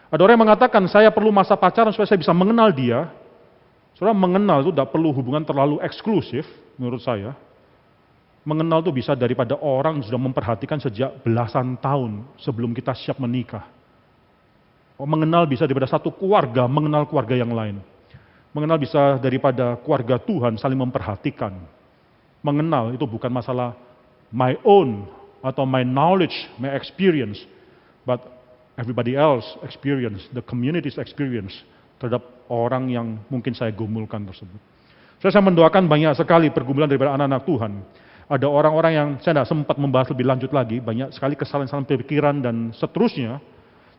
Ada orang yang mengatakan, saya perlu masa pacaran supaya saya bisa mengenal dia. Saudara, mengenal itu tidak perlu hubungan terlalu eksklusif, menurut saya. Mengenal itu bisa daripada orang sudah memperhatikan sejak belasan tahun sebelum kita siap menikah. Mengenal bisa daripada satu keluarga, mengenal keluarga yang lain. Mengenal bisa daripada keluarga Tuhan saling memperhatikan. Mengenal itu bukan masalah my own atau my knowledge, my experience, but everybody else experience, the community's experience terhadap orang yang mungkin saya gumulkan tersebut. Saya mendoakan banyak sekali pergumulan daripada anak-anak Tuhan. Ada orang-orang yang saya tidak sempat membahas lebih lanjut lagi, banyak sekali kesalahan-kesalahan pikiran dan seterusnya.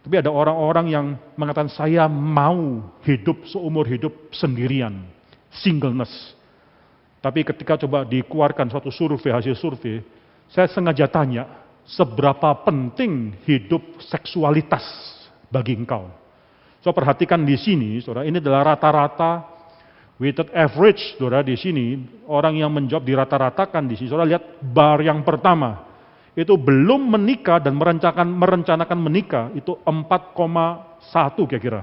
Tapi ada orang-orang yang mengatakan saya mau hidup seumur hidup sendirian, singleness. Tapi ketika coba dikeluarkan suatu survei, hasil survei, saya sengaja tanya, seberapa penting hidup seksualitas bagi engkau? So perhatikan di sini, saudara, ini adalah rata-rata weighted average, saudara, di sini orang yang menjawab dirata-ratakan di sini. Saudara lihat bar yang pertama. Itu belum menikah dan merencanakan menikah, itu 4,1 kira-kira.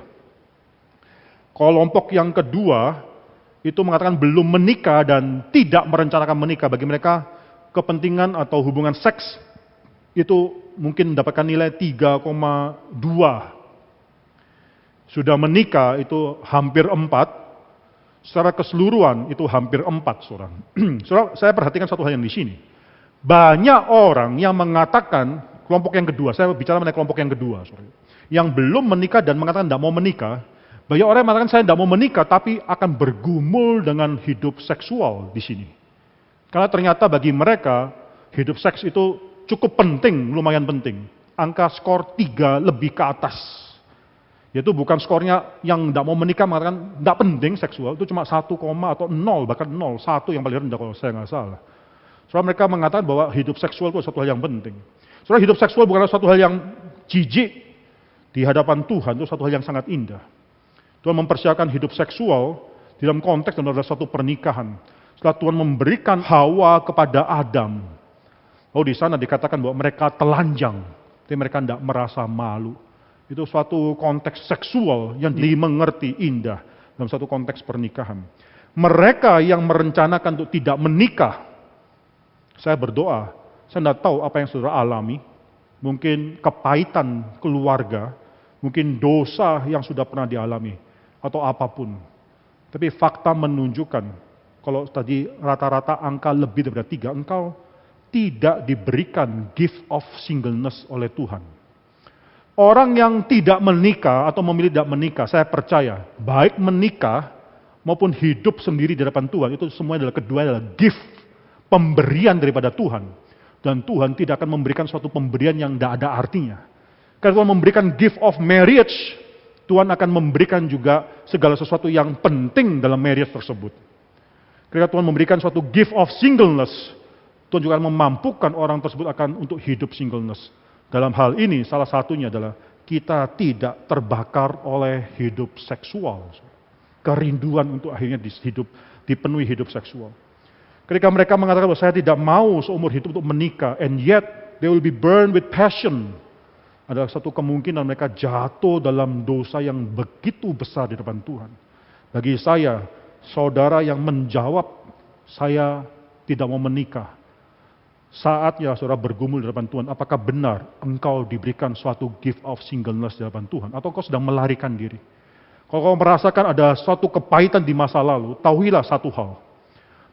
Kelompok yang kedua, itu mengatakan belum menikah dan tidak merencanakan menikah. Bagi mereka, kepentingan atau hubungan seks, itu mungkin mendapatkan nilai 3,2. Sudah menikah, itu hampir 4. Secara keseluruhan, itu hampir 4, saudara. Saudara, saya perhatikan satu hal yang di sini. Banyak orang yang mengatakan kelompok yang kedua, saya bicara mengenai kelompok yang kedua, sorry. Yang belum menikah dan mengatakan tidak mau menikah, banyak orang yang mengatakan saya tidak mau menikah tapi akan bergumul dengan hidup seksual di sini. Karena ternyata bagi mereka hidup seks itu cukup penting, lumayan penting. Angka skor 3 lebih ke atas. Yaitu bukan skornya yang tidak mau menikah mengatakan tidak penting seksual, itu cuma 1, atau 0, bahkan 0, 1 yang paling rendah kalau saya nggak salah. Soalnya mereka mengatakan bahwa hidup seksual itu satu hal yang penting. Soalnya hidup seksual bukanlah satu hal yang jijik di hadapan Tuhan, itu satu hal yang sangat indah. Tuhan mempersiapkan hidup seksual dalam konteks dan adalah satu pernikahan. Setelah Tuhan memberikan Hawa kepada Adam, di sana dikatakan bahwa mereka telanjang, tapi mereka tidak merasa malu. Itu suatu konteks seksual yang dimengerti indah dalam satu konteks pernikahan. Mereka yang merencanakan untuk tidak menikah, saya berdoa, saya tidak tahu apa yang saudara alami, mungkin kepahitan keluarga, mungkin dosa yang sudah pernah dialami, atau apapun. Tapi fakta menunjukkan, kalau tadi rata-rata angka lebih daripada 3, engkau tidak diberikan gift of singleness oleh Tuhan. Orang yang tidak menikah atau memilih tidak menikah, saya percaya, baik menikah maupun hidup sendiri di hadapan Tuhan, itu semua adalah gift, pemberian daripada Tuhan. Dan Tuhan tidak akan memberikan suatu pemberian yang tidak ada artinya. Karena Tuhan memberikan gift of marriage, Tuhan akan memberikan juga segala sesuatu yang penting dalam marriage tersebut. Ketika Tuhan memberikan suatu gift of singleness, Tuhan juga akan memampukan orang tersebut untuk hidup singleness. Dalam hal ini salah satunya adalah kita tidak terbakar oleh hidup seksual. Kerinduan untuk akhirnya dipenuhi hidup seksual. Ketika mereka mengatakan bahwa saya tidak mau seumur hidup untuk menikah, and yet they will be burned with passion. Ada satu kemungkinan mereka jatuh dalam dosa yang begitu besar di depan Tuhan. Bagi saya, saudara yang menjawab, saya tidak mau menikah. Saatnya saudara bergumul di hadapan Tuhan, apakah benar engkau diberikan suatu gift of singleness di hadapan Tuhan? Atau engkau sedang melarikan diri? Kalau kau merasakan ada suatu kepahitan di masa lalu, tahuilah satu hal.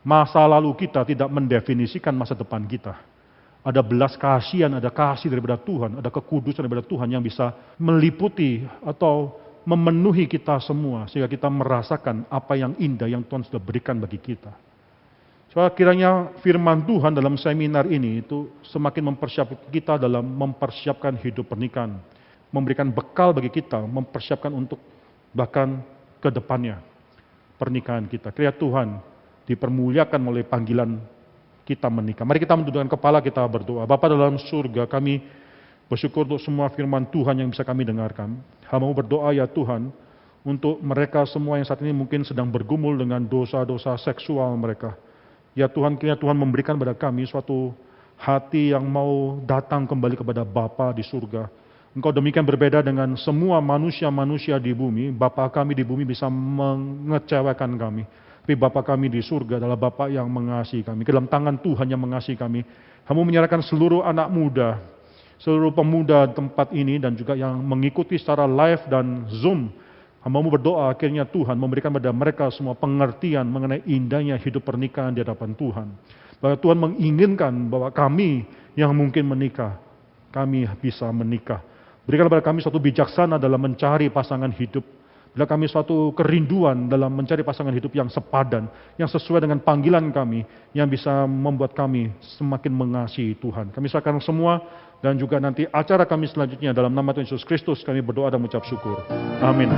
Masa lalu kita tidak mendefinisikan masa depan kita. Ada belas kasihan, ada kasih daripada Tuhan, ada kekudusan daripada Tuhan yang bisa meliputi atau memenuhi kita semua. Sehingga kita merasakan apa yang indah yang Tuhan sudah berikan bagi kita. Soalnya kiranya firman Tuhan dalam seminar ini itu semakin mempersiapkan kita dalam mempersiapkan hidup pernikahan. Memberikan bekal bagi kita, mempersiapkan untuk bahkan ke depannya pernikahan kita. Kiranya Tuhan dipermuliakan oleh panggilan kita menikah. Mari kita mendudukkan kepala, kita berdoa. Bapa dalam surga, kami bersyukur untuk semua firman Tuhan yang bisa kami dengarkan. Hamba-Mu berdoa ya Tuhan, untuk mereka semua yang saat ini mungkin sedang bergumul dengan dosa-dosa seksual mereka. Ya Tuhan, kiranya Tuhan memberikan kepada kami suatu hati yang mau datang kembali kepada Bapa di surga. Engkau demikian berbeda dengan semua manusia-manusia di bumi. Bapa kami di bumi bisa mengecewakan kami. Tapi Bapa kami di surga adalah Bapa yang mengasihi kami. Ke dalam tangan Tuhan yang mengasihi kami. Kamu menyerahkan seluruh anak muda, seluruh pemuda tempat ini dan juga yang mengikuti secara live dan Zoom. Hamba-Mu berdoa akhirnya Tuhan memberikan kepada mereka semua pengertian mengenai indahnya hidup pernikahan di hadapan Tuhan. Bahwa Tuhan menginginkan bahwa kami yang mungkin menikah, kami bisa menikah. Berikan kepada kami suatu bijaksana dalam mencari pasangan hidup. Bila kami suatu kerinduan dalam mencari pasangan hidup yang sepadan, yang sesuai dengan panggilan kami, yang bisa membuat kami semakin mengasihi Tuhan. Kami serahkan semua dan juga nanti acara kami selanjutnya dalam nama Tuhan Yesus Kristus kami berdoa dan mengucap syukur. Amin.